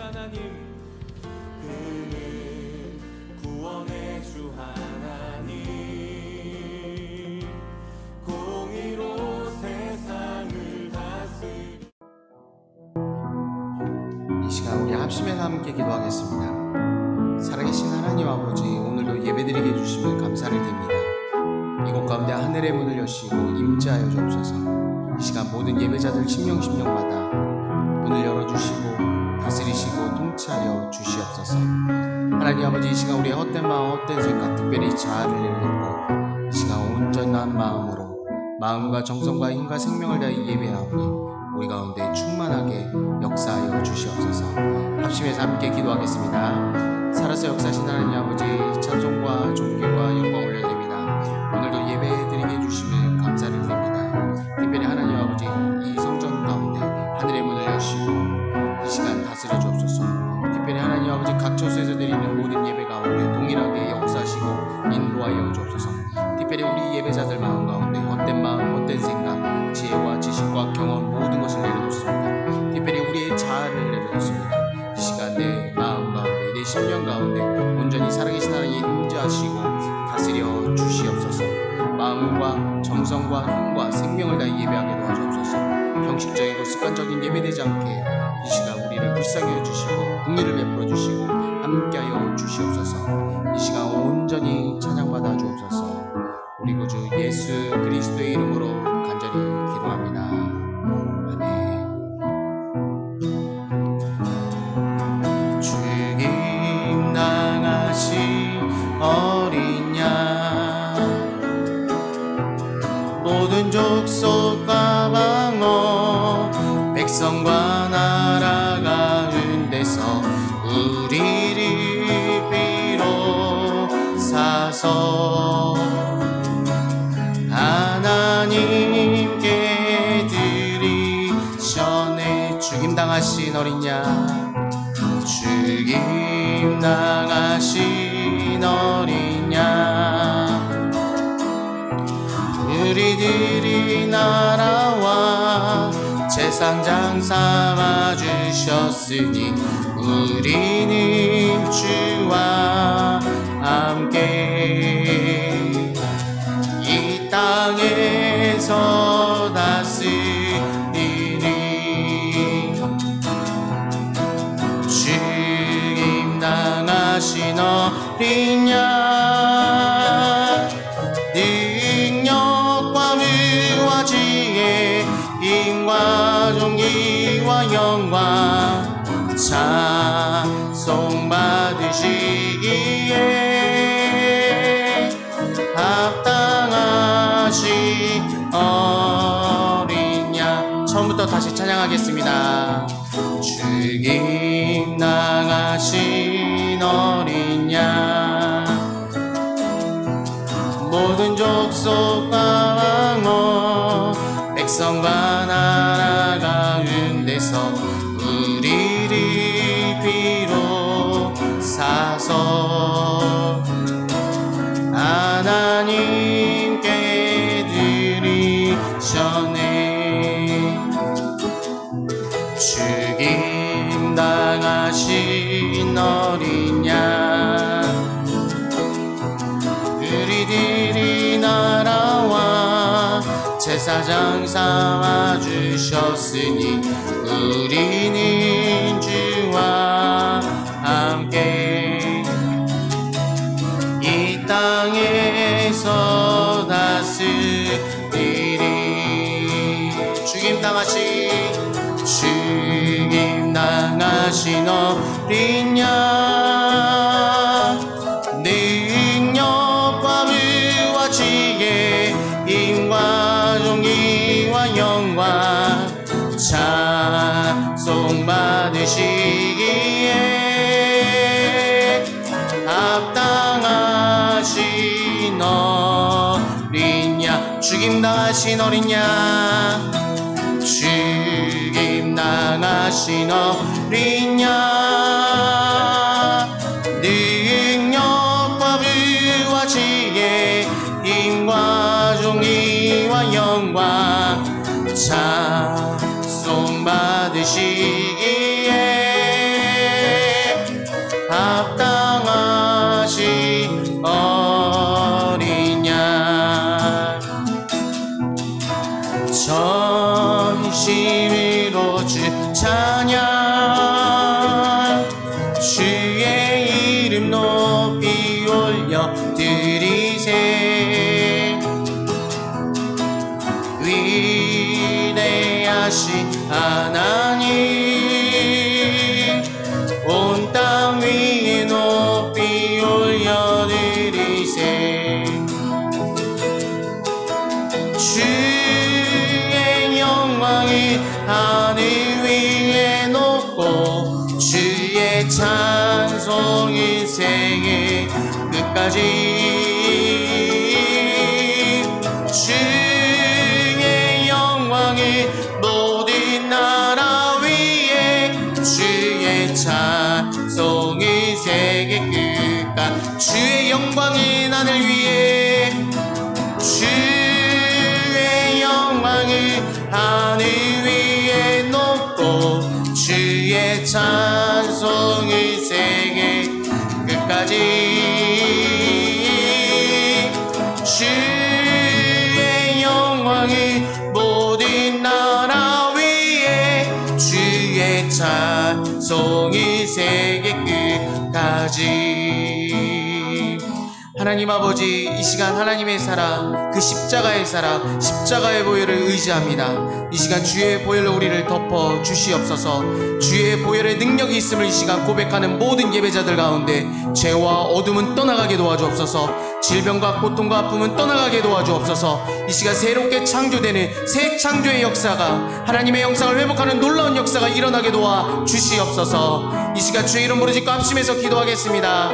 하나님, 그는 구원의 주 하나님, 공의로 세상을 다스리. 이 시간 우리 합심해서 함께 기도하겠습니다. 살아계신 하나님 아버지, 오늘도 예배드리게 해주시면 감사를 드립니다. 이곳 가운데 하늘의 문을 여시고 임재하여 주옵소서. 이 시간 모든 예배자들 심령마다 문을 열어주시고 다스리시고 통치하여 주시옵소서. 하나님 아버지, 이 시간 우리의 헛된 마음, 헛된 생각, 특별히 자아를 내려놓고 이 시간 온전한 마음으로 마음과 정성과 힘과 생명을 다해 예배하오니 우리 가운데 충만하게 역사하여 주시옵소서. 합심해서 함께 기도하겠습니다. 살아서 역사하신 하나님 아버지, 찬송과 존귀와 영광 올려드립니다. 오늘도 예배드리게 해주시면 감사를 드립니다. 특별히 하나님 아버지, 이 성전 가운데 하늘의 문을 여시고 이 시간 다스려 주옵소서. 특별히 하나님 아버지, 각 처소에서 드리는 모든 예배 가운데 동일하게 역사하시고 인도하여 주옵소서. 특별히 우리 예배자들 마음 가운데 헛된 마음, 헛된 생각, 지혜와 지식과 경험 모든 것을 내려놓습니다. 특별히 우리의 자아를 내려놓습니다. 이 시간 내 마음 가운데, 내 심령 가운데 온전히 살아계신 하나님 임재하시고 다스려 주시옵소서. 마음과 정성과 힘과 생명을 다해 예배하게 도와주옵소서. 형식적이고 습관적인 예배되지 않게 이 시간 우리를 불쌍히 해주시고 긍휼을 베풀어 주시고 함께하여 주시옵소서. 이 시간 온전히 찬양받아 주옵소서. 우리 구주 예수 그리스도의 이름으로 간절히 기도합니다. 아멘. 죽임 당하신 어린 양, 모든 족속과 방언, 백성과 나라 가운데서 우리를 비롯사서 하나님께 드리셨네. 죽임당하신 어린 양, 죽임당하신 어린 양, 우리들이 나라와 세상장 삼아주셨으니 우리는 주와 함께 이 땅에서 다스리리. 죽임당하신 어린 양, 능력과 의와 지혜, 힘과 존귀와 영광 찬송 받으시기에 합당하신 어린 양. 처음부터 다시 찬양하겠습니다. 죽임당하신 어린 양, 모든 족속과 방언, 백성과 나라 가운데서 우리를 비롯사서 하나님께 드리셨네. 죽임당하신 어린 양, 우리들이 나라와 제사장 삼아주셨으니 우리는 주와 함께 이 땅에서 다스리리. 죽임당하신 어린 양, 능력과 의와 지혜, 힘과 존귀와 영광 찬송 받으시기에 합당하신 어린 양. 죽임당하신 어린 양, 죽임당하신 어린 양, 능력과 의와 지혜, 힘과 존귀와 영광 찬송 받으시기에 진심으로 주 찬양 주의 이름 높이 올려 드리세 위대하신 하나님 온 땅 위에 높이 올려 드리세 주의 영광이 하늘 위에 높고 주의 찬송이 세계 끝까지 주의 영광이 모든 나라 위에 주의 찬송이 세계 끝까지 주의 영광이 하늘 위에 주의 영광이 하늘 위에 높고 주의 찬송이 세계 끝까지 주의 영광이 모든 나라 위에 주의 찬송이 세계 끝까지 하나님 아버지 이 시간 하나님의 사랑 그 십자가의 사랑 십자가의 보혈을 의지합니다. 이 시간 주의 보혈로 우리를 덮어 주시옵소서. 주의 보혈의 능력이 있음을 이 시간 고백하는 모든 예배자들 가운데 죄와 어둠은 떠나가게 도와주옵소서. 질병과 고통과 아픔은 떠나가게 도와주옵소서. 이 시간 새롭게 창조되는 새 창조의 역사가 하나님의 영상을 회복하는 놀라운 역사가 일어나게 도와주시옵소서. 이 시간 주의 이름 부르짖고 합심해서 기도하겠습니다.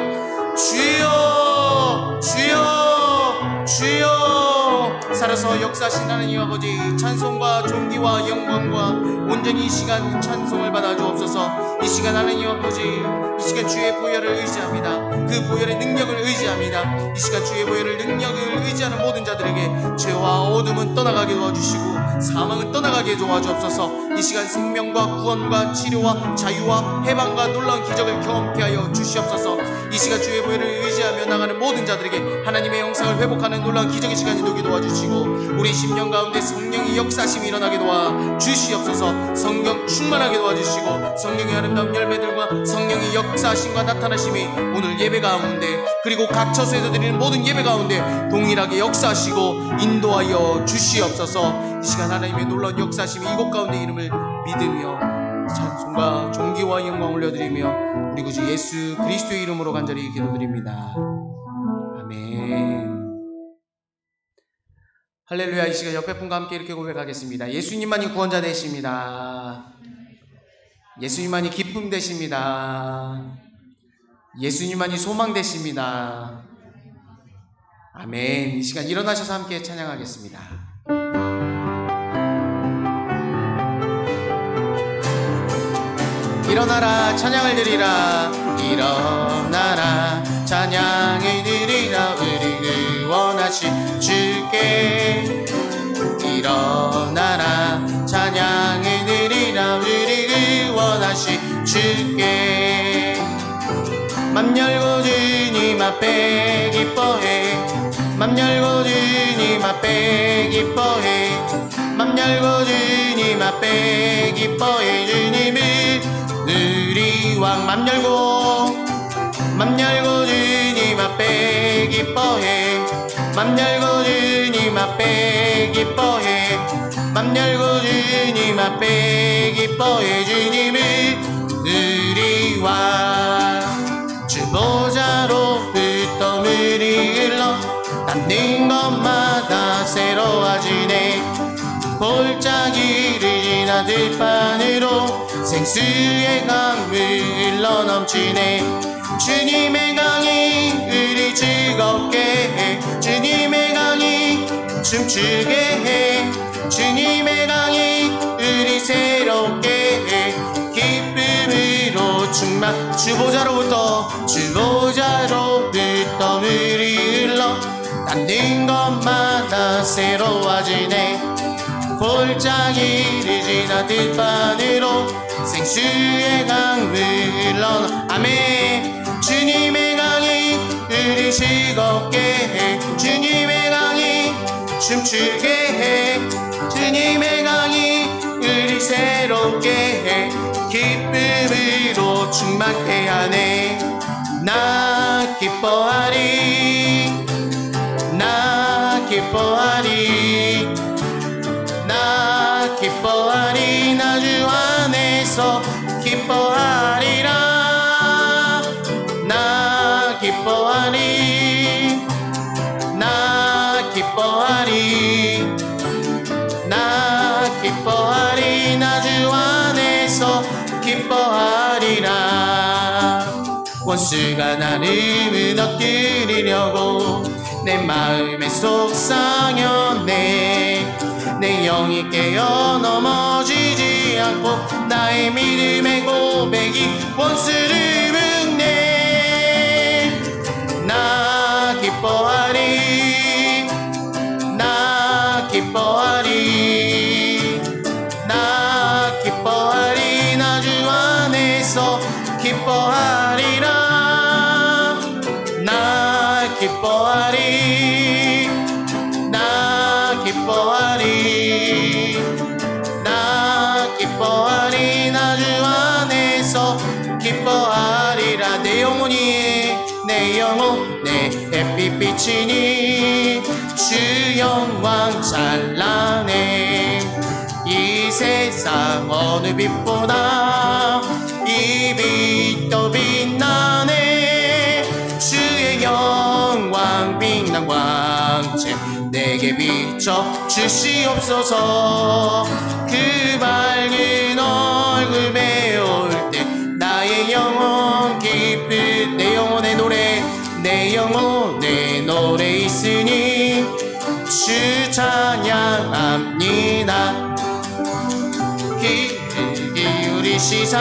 주여 주여 주여 살아서 역사하신 하나님 아버지 찬송과 존귀와 영광과 온전히 이 시간 찬송을 받아 주옵소서. 이 시간 하나님 아버지 이 시간 주의 보혈을 의지합니다. 그 보혈의 능력을 의지합니다. 이 시간 주의 보혈을 능력을 의지하는 모든 자들에게 죄와 어둠은 떠나가게 도와주시고 사망은 떠나가게 도와주옵소서. 이 시간 생명과 구원과 치료와 자유와 해방과 놀라운 기적을 경험케 하여 주시옵소서. 이 시간 주의 보혈을 의지하며 나가는 모든 자들에게 하나님의 영상을 회복하는 놀라운 기적의 시간이 되게 도와주시고 우리 심령 가운데 성령의 역사심이 일어나게 도와주시옵소서. 성령 충만하게 도와주시고 성령의 아름다운 열매들과 성령의 역사심과 나타나심이 오늘 예배 가운데 그리고 각 처소에서 드리는 모든 예배 가운데 동일하게 역사하시고 인도하여 주시옵소서. 이 시간 하나님의 놀라운 역사심이 이곳 가운데 이름을 믿으며 찬송과 존귀와 영광 올려드리며 우리 구주 예수 그리스도의 이름으로 간절히 기도드립니다. 아멘. 할렐루야. 이 시간 옆에 분과 함께 이렇게 고백하겠습니다. 예수님만이 구원자 되십니다. 예수님만이 기쁨 되십니다. 예수님만이 소망 되십니다. 아멘. 이 시간 일어나셔서 함께 찬양하겠습니다. 일어나라 찬양을 드리라 일어나라 찬양을 드리라 우리 구원하신 주께 일어나라 찬양을 드리라 우리 구원하신 주께 맘 열고 주님 앞에 기뻐해 맘 열고 주님 앞에 기뻐해 맘 열고 주님 앞에 기뻐해 주님을 우리 왕 맘 열고 주님 앞에 기뻐해 맘 열고 주님 앞에 기뻐해 맘 열고 주님 앞에 기뻐해 주님을 우리 왕 주 보좌로부터 물이 흘러 닿는 것마다 새로워지네 골짜기를 지나 들판으로 생수의 강물 흘러 넘치네 주님의 강이 우리 즐겁게 해 주님의 강이 춤추게 해 주님의 강이 우리 새롭게 해 기쁨으로 충만 주보자로부터 물이 흘러 닿는 것마다 새로워지네 골짜기를 지나 들판으로 생수의 강물 흘러 아멘 주님의 강이 우리 즐겁게 해 주님의 강이 춤추게 해 주님의 강이 함께해 기쁨으로 충만케 하네. 나 기뻐하리, 나 기뻐하리, 나 기뻐하리. 나 주 안에서 기뻐하리라. 나 기뻐하리, 나 기뻐하리, 나 기뻐하리. 나 주 안에서 기뻐하리라. 원수가 나를 무너뜨리려고 내 마음에 속상했네. 내 영이 깨어 넘어지지 않고 나의 믿음의 고백이 원수를 묶네. 나 기뻐하리, 나 기뻐하리, 나 기뻐하리. 나 주 안에서 기뻐하리라. 나 기뻐하리, 나 기뻐하리, 나 기뻐하리. 나 주 안에서 기뻐하리라. 내 영혼이, 내 영혼, 내 햇빛비치니 주 영광 찬란해. 이 세상 어느 빛보다 이 빛 더 빛나네. 주의 영광 빛난 광채 내게 비춰 주시옵소서. 그 밝은 얼굴 배울 때 나의 영혼 기쁠. 내 영혼의 노래, 내 영혼의 노래 있으니 주 찬양합니다. 귀를 기울이시사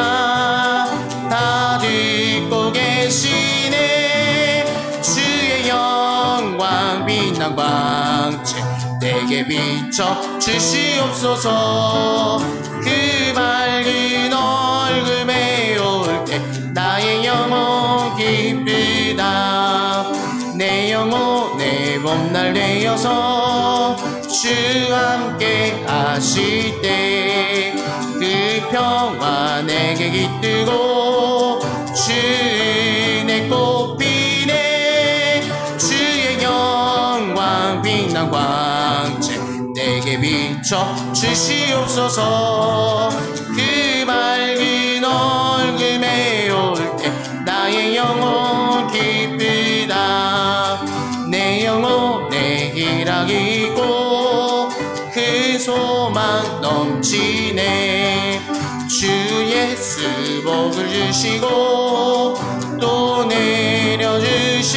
다 듣고 계시네. 주의 영광 빛난 광채 내게 비춰 주시옵소서. 그 밝은 얼굴 배울 때 나의 영혼 기쁘다. 내 영혼의 봄날 되어서 주 함께 하실 때 그 평화 내게 깃들고 주 내 꽃피네. 주의 영광 빛난 광채 내게 비춰 주시옵소서. 그 밝은 얼굴 메울 때 나의 영혼 기쁘다. 내 영혼에 희락이 있고 그 소망 넘치네. 주 예수 복을 주시고 또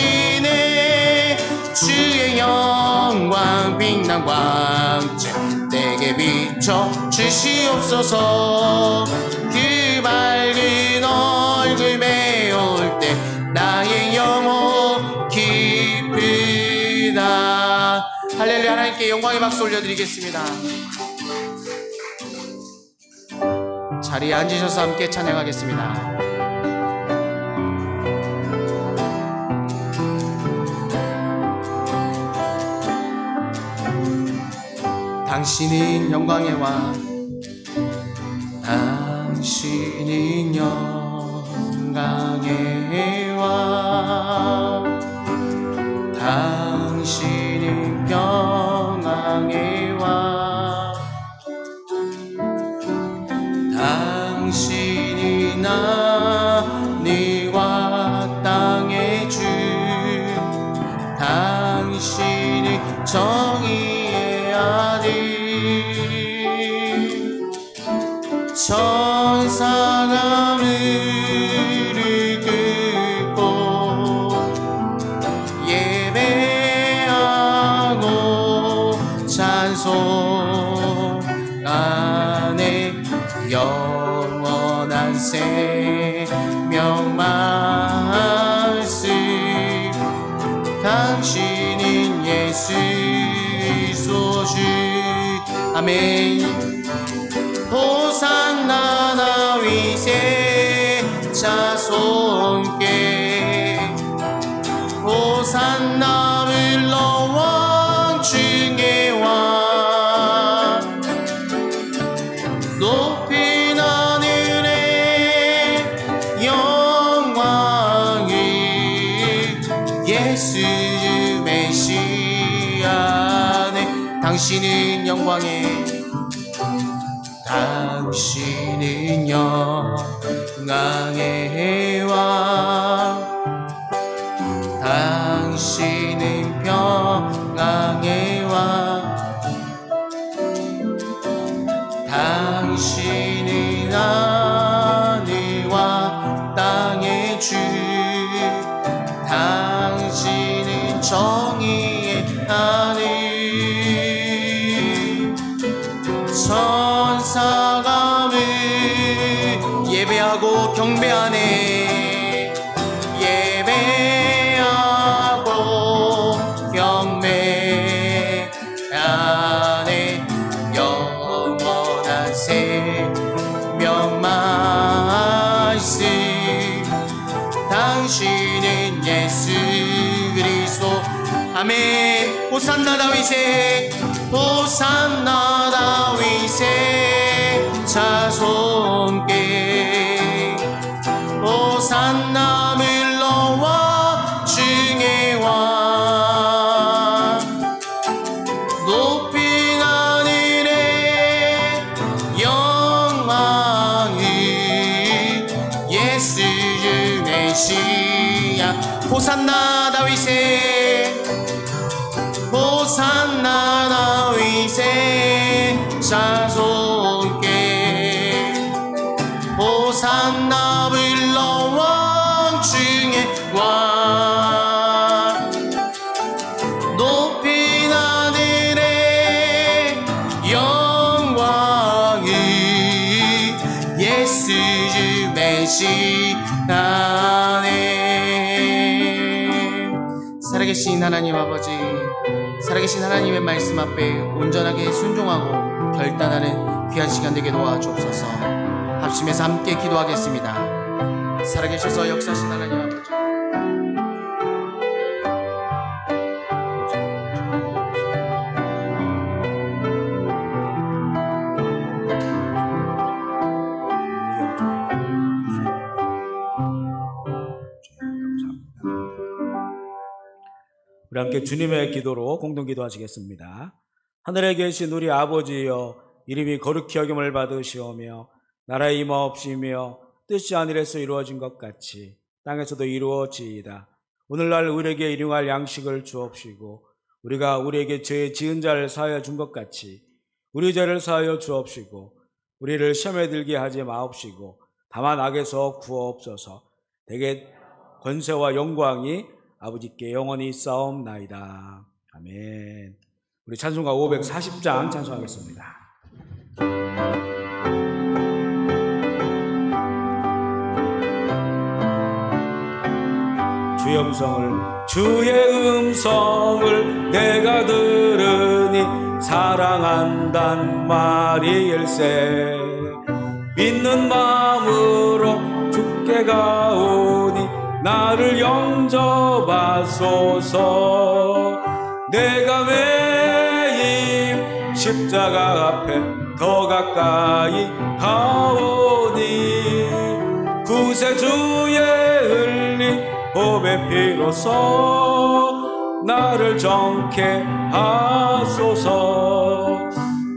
내려주시네. 주의 영광 빛난 광채 내게 비춰 주시옵소서. 그 밝은 얼굴 메울 때 나의 영혼 기쁘다. 할렐루야. 하나님께 영광의 박수 올려드리겠습니다. 자리에 앉으셔서 함께 찬양하겠습니다. 당신은 영광의 왕, 당신은 영광의 왕, 당신은 평강의 왕, 당신은 하늘과 땅의 주, 당신은 정의의 아들. 천사가 무릎 꿇고 예배하고 찬송하네. 영원한 생명 말씀, 당신은 예수 그리스도 주. 아멘. 호산나 다윗의 자손께, 호산나 불러왕 중의 왕, 높이나 당신은 영광의 당신은 영광의 왕 당신은 평강의 왕 당신은 하늘과 땅의 주 당신은 정의의 하늘 천사감을 예배하고 경배하네 예배하고 경배하네 영원한 생명 말씀 당신은 예수 그리스도 아멘 호산나 다윗의 호산나 다윗의 자손께 호산나 물러와 중의 왕 높인 하늘의 영광을 예수 주 메시아 호산나 다윗의 호산나 다윗의 자손께 호산나 불러왕 중의 왕 높인 하늘의 영광을 예수 주 메시아네 살아계신 하나님 아버지 살아계신 하나님의 말씀 앞에 온전하게 순종하고 결단하는 귀한 시간 되게 도와주옵소서. 합심해서 함께 기도하겠습니다. 살아계셔서 역사하신 하나님 아버지 우리 함께 주님의 기도로 공동기도 하시겠습니다. 하늘에 계신 우리 아버지여 이름이 거룩히 여김을 받으시오며 나라의 임하옵시며 뜻이 하늘에서 이루어진 것 같이 땅에서도 이루어지이다. 오늘날 우리에게 일용할 양식을 주옵시고 우리가 우리에게 죄 지은 자를 사하여 준 것 같이 우리 죄를 사하여 주옵시고 우리를 시험에 들게 하지 마옵시고 다만 악에서 구하옵소서. 대개 권세와 영광이 아버지께 영원히 싸움나이다. 아멘. 우리 찬송가 540장 찬송하겠습니다. 주의 음성을 내가 들으니 사랑한단 말일세. 믿는 마음으로 주께 가오니 나를 영접하소서. 내가 매일 십자가 앞에 더 가까이 가오니 구세주의 흘린 보배 피로써 나를 정케 하소서.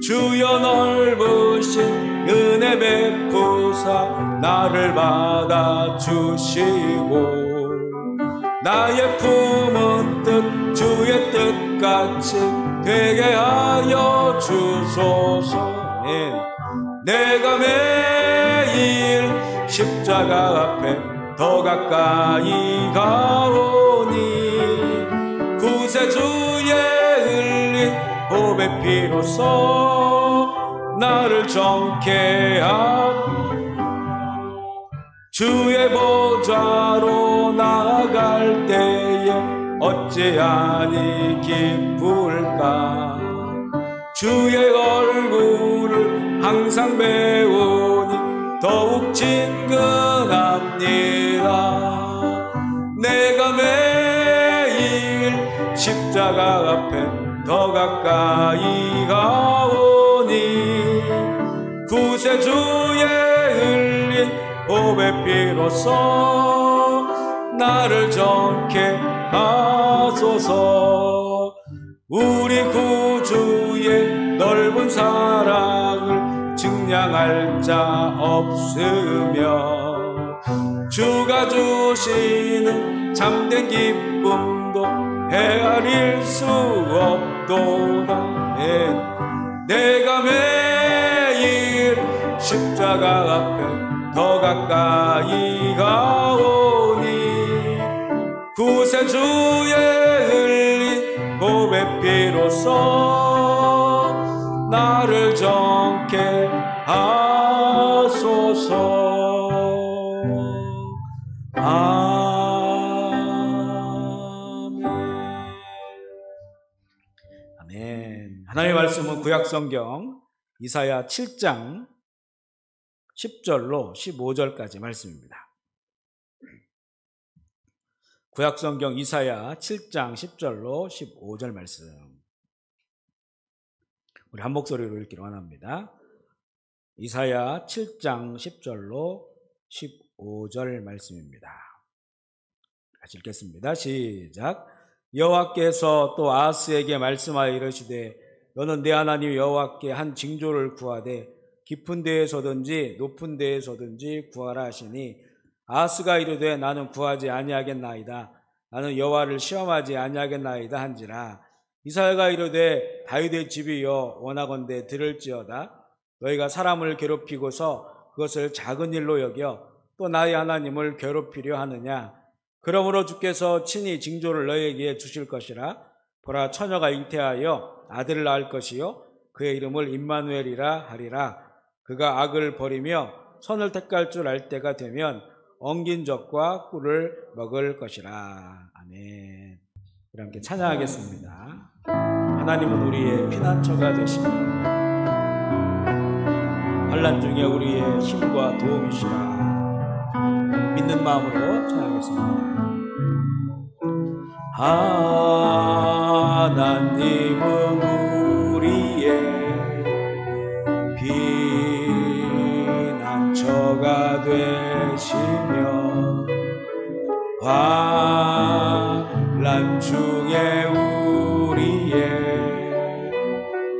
주여 넓으신 은혜 베푸사 나를 받아주시고 나의 품은 뜻 주의 뜻같이 되게 하여 주소서. 내가 매일 십자가 앞에 더 가까이 가오니 구세주의 흘린 보배 피로써 나를 정케 하고 주의 보좌로 나아갈 때에 어찌하니 기쁠까. 주의 얼굴을 항상 배우니 더욱 친근합니다. 내가 매일 십자가 앞에 더 가까이 가오니 구세주의 흘린 보배 피로써 나를 정케 하소서. 우리 구주의 넓은 사랑을 증량할 자 없으며 주가 주시는 참된 기쁨도 헤아릴 수 없도다. 내가 매일 십자가 앞에 더 가까이 가오니 구세주의 흘린 보배 피로써 나를 정케 하소서. 아멘. 하나님의 말씀은 구약성경 이사야 7장 10절로 15절까지 말씀입니다. 구약성경 이사야 7장 10절로 15절 말씀, 우리 한 목소리로 읽기를 원합니다. 이사야 7장 10절로 15절 말씀입니다. 같이 읽겠습니다. 시작. 여호와께서 또 아하스에게 말씀하여 이르시되 너는 내 하나님 여호와께 한 징조를 구하되 깊은 데에서든지 높은 데에서든지 구하라 하시니 아하스가 이르되 나는 구하지 아니하겠나이다. 나는 여호와를 시험하지 아니하겠나이다 한지라. 이사야가 이르되 다윗의 집이여 원하건대 들을지어다. 너희가 사람을 괴롭히고서 그것을 작은 일로 여겨 또 나의 하나님을 괴롭히려 하느냐. 그러므로 주께서 친히 징조를 너희에게 주실 것이라. 보라, 처녀가 잉태하여 아들을 낳을 것이요 그의 이름을 임마누엘이라 하리라. 그가 악을 버리며 선을 택할 줄 알 때가 되면 엉긴 젖과 꿀을 먹을 것이라. 아멘. 우리 함께 찬양하겠습니다. 하나님은 우리의 피난처가 되시며 환난 중에 우리의 힘과 도움이시라. 믿는 마음으로 찬양하겠습니다. 하나님은 우리의 피난처가 되시며 환난 중에 우리의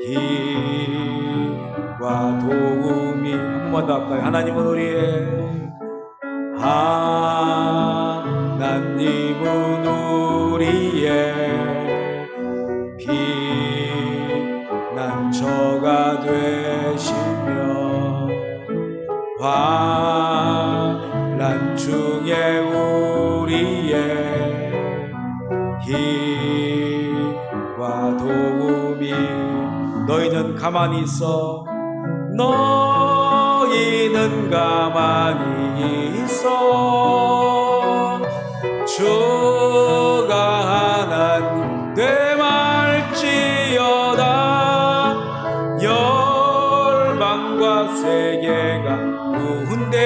힘과 도움이, 한 번 더 할까요? 하나님은 우리의, 하나님은 우리의 피난처가 되시며 환난 중에 우리의 힘과 도움이. 너희는 가만히 있어, 너희는 가만히 있어. 주가 하나님 되말지어다. 열방과 세계가 우은데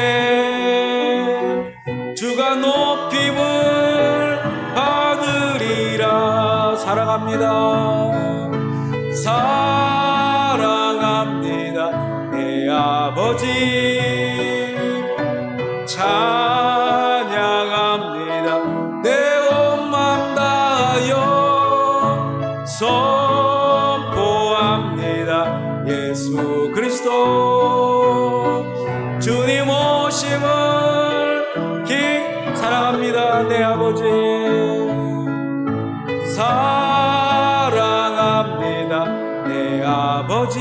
주가 높임을 받으리라. 사랑합니다, 사랑합니다 내 아버지. 찬양합니다 내 온 맘 다하여. 선포합니다 예수 그리스도 주님 오심을 사랑합니다 내 아버지. 사랑합니다 내 아버지.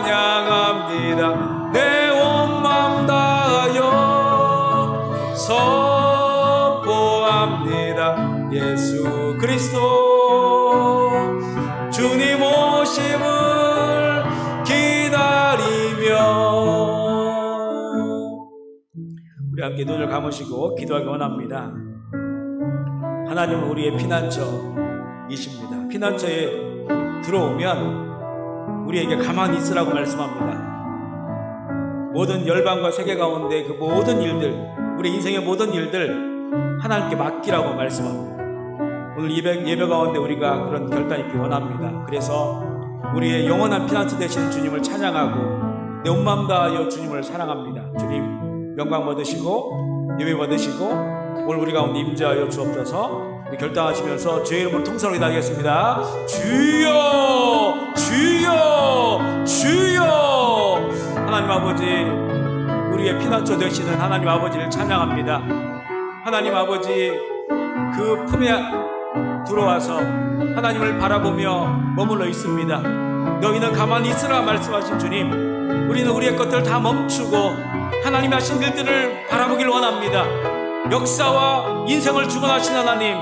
찬양합니다 내 온 맘 다하여. 선포합니다 예수 그리스도 주님 오심을 기다리며. 우리 함께 눈을 감으시고 기도하기 원합니다. 하나님은 우리의 피난처이십니다. 피난처에 들어오면 우리에게 가만히 있으라고 말씀합니다. 모든 열방과 세계 가운데 그 모든 일들, 우리 인생의 모든 일들 하나님께 맡기라고 말씀합니다. 오늘 예배 가운데 우리가 그런 결단 있기 원합니다. 그래서 우리의 영원한 피난처 되시는 주님을 찬양하고 내 온 마음 다하여 주님을 사랑합니다. 주님 영광 받으시고 예배 받으시고 오늘 우리 가운데 임재하여 주옵소서. 우리 결단하시면서 주의 이름으로 통성으로 기도하겠습니다. 주여, 주여, 주여. 하나님 아버지, 우리의 피난처 되시는 하나님 아버지를 찬양합니다. 하나님 아버지, 그 품에 들어와서 하나님을 바라보며 머물러 있습니다. 너희는 가만히 있으라 말씀하신 주님, 우리는 우리의 것들을 다 멈추고 하나님이 하신 일들을 바라보길 원합니다. 역사와 인생을 주관하신 하나님,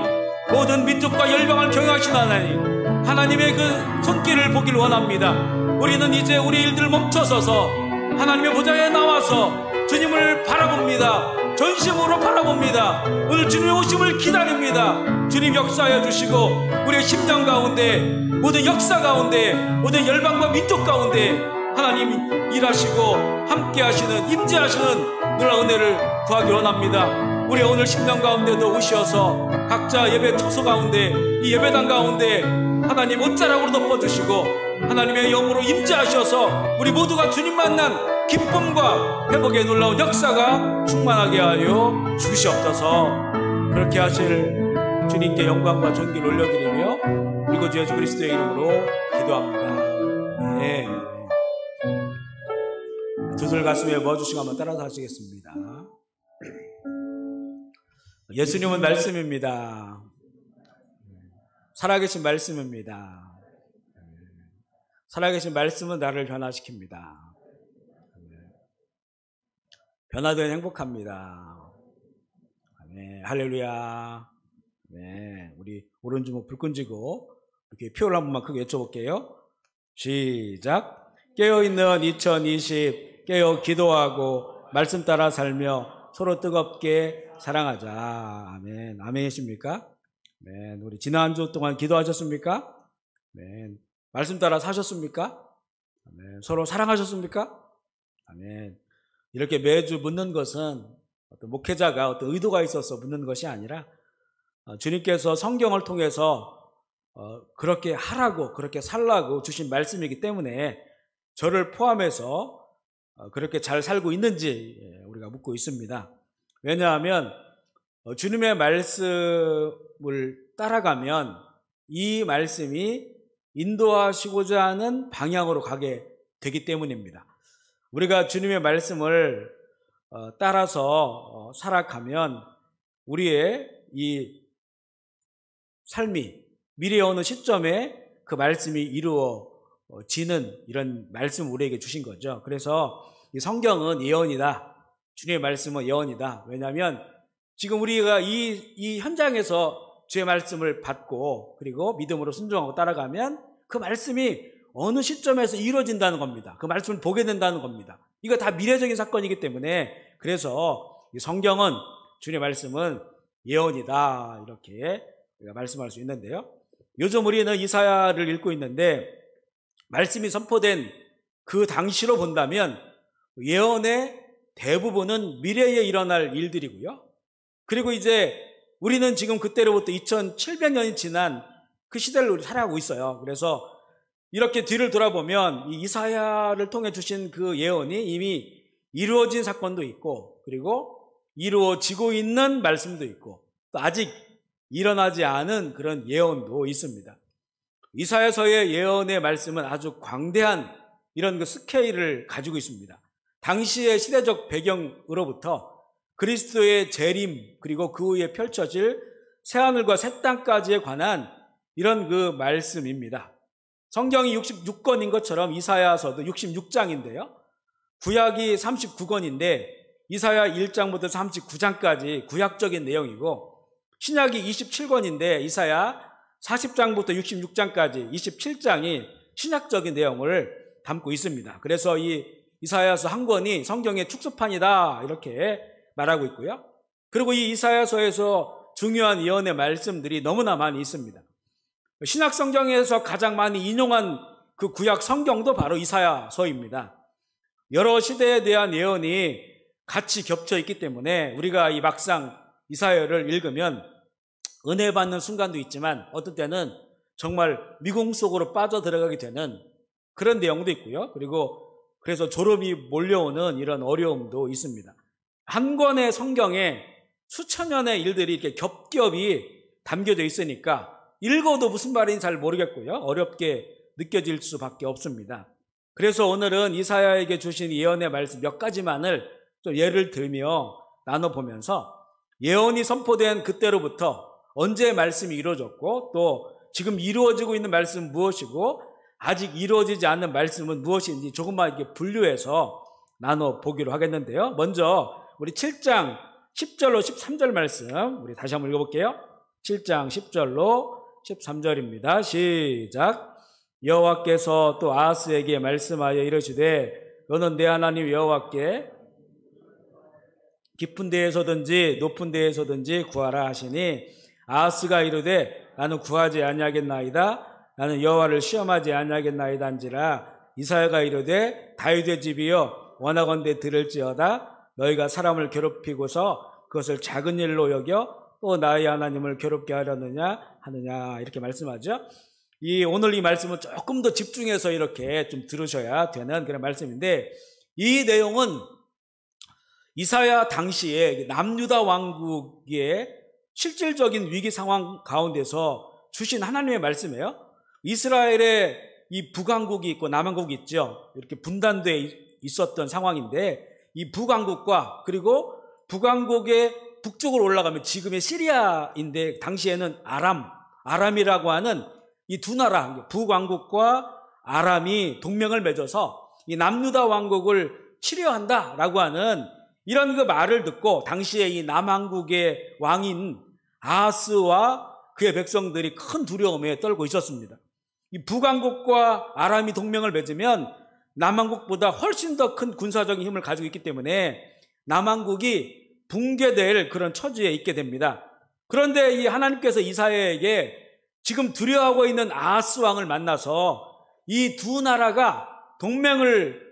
모든 민족과 열방을 경영하신 하나님, 하나님의 그 손길을 보길 원합니다. 우리는 이제 우리 일들을 멈춰서서 하나님의 보좌에 나와서 주님을 바라봅니다. 전심으로 바라봅니다. 오늘 주님의 오심을 기다립니다. 주님 역사하여 주시고 우리의 심령 가운데, 모든 역사 가운데, 모든 열방과 민족 가운데 하나님 일하시고 함께 하시는, 임재하시는 놀라운 은혜를 구하기 원합니다. 우리 오늘 심령 가운데도 오셔서 각자 예배 처소 가운데, 이 예배당 가운데 하나님 옷자락으로 덮어주시고 하나님의 영으로 임재하셔서 우리 모두가 주님 만난 기쁨과 회복의 놀라운 역사가 충만하게 하여 주시옵소서. 그렇게 하실 주님께 영광과 존귀를 올려드리며 그리고 주 예수 그리스도의 이름으로 기도합니다. 네. 두 손을 가슴에 모아주시고 한번 따라서 하시겠습니다. 예수님은 말씀입니다. 살아계신 말씀입니다. 살아계신 말씀은 나를 변화시킵니다. 변화되면 행복합니다. 네, 할렐루야. 네, 우리 오른주먹 불 끈지고 이렇게 표를 한 번만 크게 외쳐볼게요. 시작. 깨어있는 2020 깨어 기도하고 말씀 따라 살며 서로 뜨겁게 사랑하자. 아멘. 아멘이십니까? 네, 우리 지난 한 주 동안 기도하셨습니까? 네, 말씀 따라 사셨습니까? 아멘. 서로 사랑하셨습니까? 아멘. 이렇게 매주 묻는 것은 어떤 목회자가 어떤 의도가 있어서 묻는 것이 아니라 주님께서 성경을 통해서 그렇게 하라고, 그렇게 살라고 주신 말씀이기 때문에 저를 포함해서 그렇게 잘 살고 있는지 우리가 묻고 있습니다. 왜냐하면 주님의 말씀을 따라가면 이 말씀이 인도하시고자 하는 방향으로 가게 되기 때문입니다. 우리가 주님의 말씀을 따라서 살아가면 우리의 이 삶이 미래의 어느 시점에 그 말씀이 이루어지는 이런 말씀을 우리에게 주신 거죠. 그래서 이 성경은 예언이다. 주님의 말씀은 예언이다. 왜냐하면 지금 우리가 이 현장에서 주의 말씀을 받고 그리고 믿음으로 순종하고 따라가면 그 말씀이 어느 시점에서 이루어진다는 겁니다. 그 말씀을 보게 된다는 겁니다. 이거 다 미래적인 사건이기 때문에 그래서 이 성경은, 주님의 말씀은 예언이다. 이렇게 우리가 말씀할 수 있는데요. 요즘 우리는 이사야를 읽고 있는데 말씀이 선포된 그 당시로 본다면 예언의 대부분은 미래에 일어날 일들이고요. 그리고 이제 우리는 지금 그때로부터 2700년이 지난 그 시대를 우리 살아가고 있어요. 그래서 이렇게 뒤를 돌아보면 이 이사야를 통해 주신 그 예언이 이미 이루어진 사건도 있고 그리고 이루어지고 있는 말씀도 있고 또 아직 일어나지 않은 그런 예언도 있습니다. 이사야서의 예언의 말씀은 아주 광대한 이런 그 스케일을 가지고 있습니다. 당시의 시대적 배경으로부터 그리스도의 재림 그리고 그 후에 펼쳐질 새하늘과 새 땅까지에 관한 이런 그 말씀입니다. 성경이 66권인 것처럼 이사야서도 66장인데요. 구약이 39권인데 이사야 1장부터 39장까지 구약적인 내용이고 신약이 27권인데 이사야 40장부터 66장까지 27장이 신약적인 내용을 담고 있습니다. 그래서 이 이사야서 한 권이 성경의 축소판이다 이렇게 말하고 있고요. 그리고 이 이사야서에서 중요한 예언의 말씀들이 너무나 많이 있습니다. 신약 성경에서 가장 많이 인용한 그 구약 성경도 바로 이사야서입니다. 여러 시대에 대한 예언이 같이 겹쳐 있기 때문에 우리가 이 막상 이사야를 읽으면 은혜 받는 순간도 있지만 어떤 때는 정말 미궁 속으로 빠져 들어가게 되는 그런 내용도 있고요. 그리고 그래서 졸음이 몰려오는 이런 어려움도 있습니다. 한 권의 성경에 수천 년의 일들이 이렇게 겹겹이 담겨져 있으니까 읽어도 무슨 말인지 잘 모르겠고요. 어렵게 느껴질 수밖에 없습니다. 그래서 오늘은 이사야에게 주신 예언의 말씀 몇 가지만을 좀 예를 들며 나눠보면서 예언이 선포된 그때로부터 언제 말씀이 이루어졌고 또 지금 이루어지고 있는 말씀은 무엇이고 아직 이루어지지 않는 말씀은 무엇인지 조금만 이렇게 분류해서 나눠보기로 하겠는데요. 먼저 우리 7장 10절로 13절 말씀 우리 다시 한번 읽어볼게요. 7장 10절로 13절입니다. 시작. 여호와께서 또 아하스에게 말씀하여 이르시되 너는 내 하나님 여호와께 깊은 데에서든지 높은 데에서든지 구하라 하시니 아하스가 이르되 나는 구하지 아니하겠나이다. 나는 여호와를 시험하지 아니하겠나이다 한지라. 이사야가 이르되 다윗의 집이여 원하건대 들을지어다. 너희가 사람을 괴롭히고서 그것을 작은 일로 여겨 또 나의 하나님을 괴롭게 하려느냐 하느냐 이렇게 말씀하죠. 오늘 이 말씀은 조금 더 집중해서 이렇게 좀 들으셔야 되는 그런 말씀인데 이 내용은 이사야 당시에 남유다 왕국의 실질적인 위기 상황 가운데서 주신 하나님의 말씀이에요. 이스라엘의 이 북왕국이 있고 남왕국이 있죠. 이렇게 분단되어 있었던 상황인데 이 북왕국과 그리고 북왕국의 북쪽으로 올라가면 지금의 시리아인데 당시에는 아람이라고 하는 이 두 나라 북왕국과 아람이 동맹을 맺어서 이 남유다 왕국을 치려한다라고 하는 이런 그 말을 듣고 당시에 이 남왕국의 왕인 아하스와 그의 백성들이 큰 두려움에 떨고 있었습니다. 이 북왕국과 아람이 동맹을 맺으면 남왕국보다 훨씬 더 큰 군사적인 힘을 가지고 있기 때문에 남왕국이 붕괴될 그런 처지에 있게 됩니다. 그런데 이 하나님께서 이사야에게 지금 두려워하고 있는 아하스 왕을 만나서 이 두 나라가 동맹을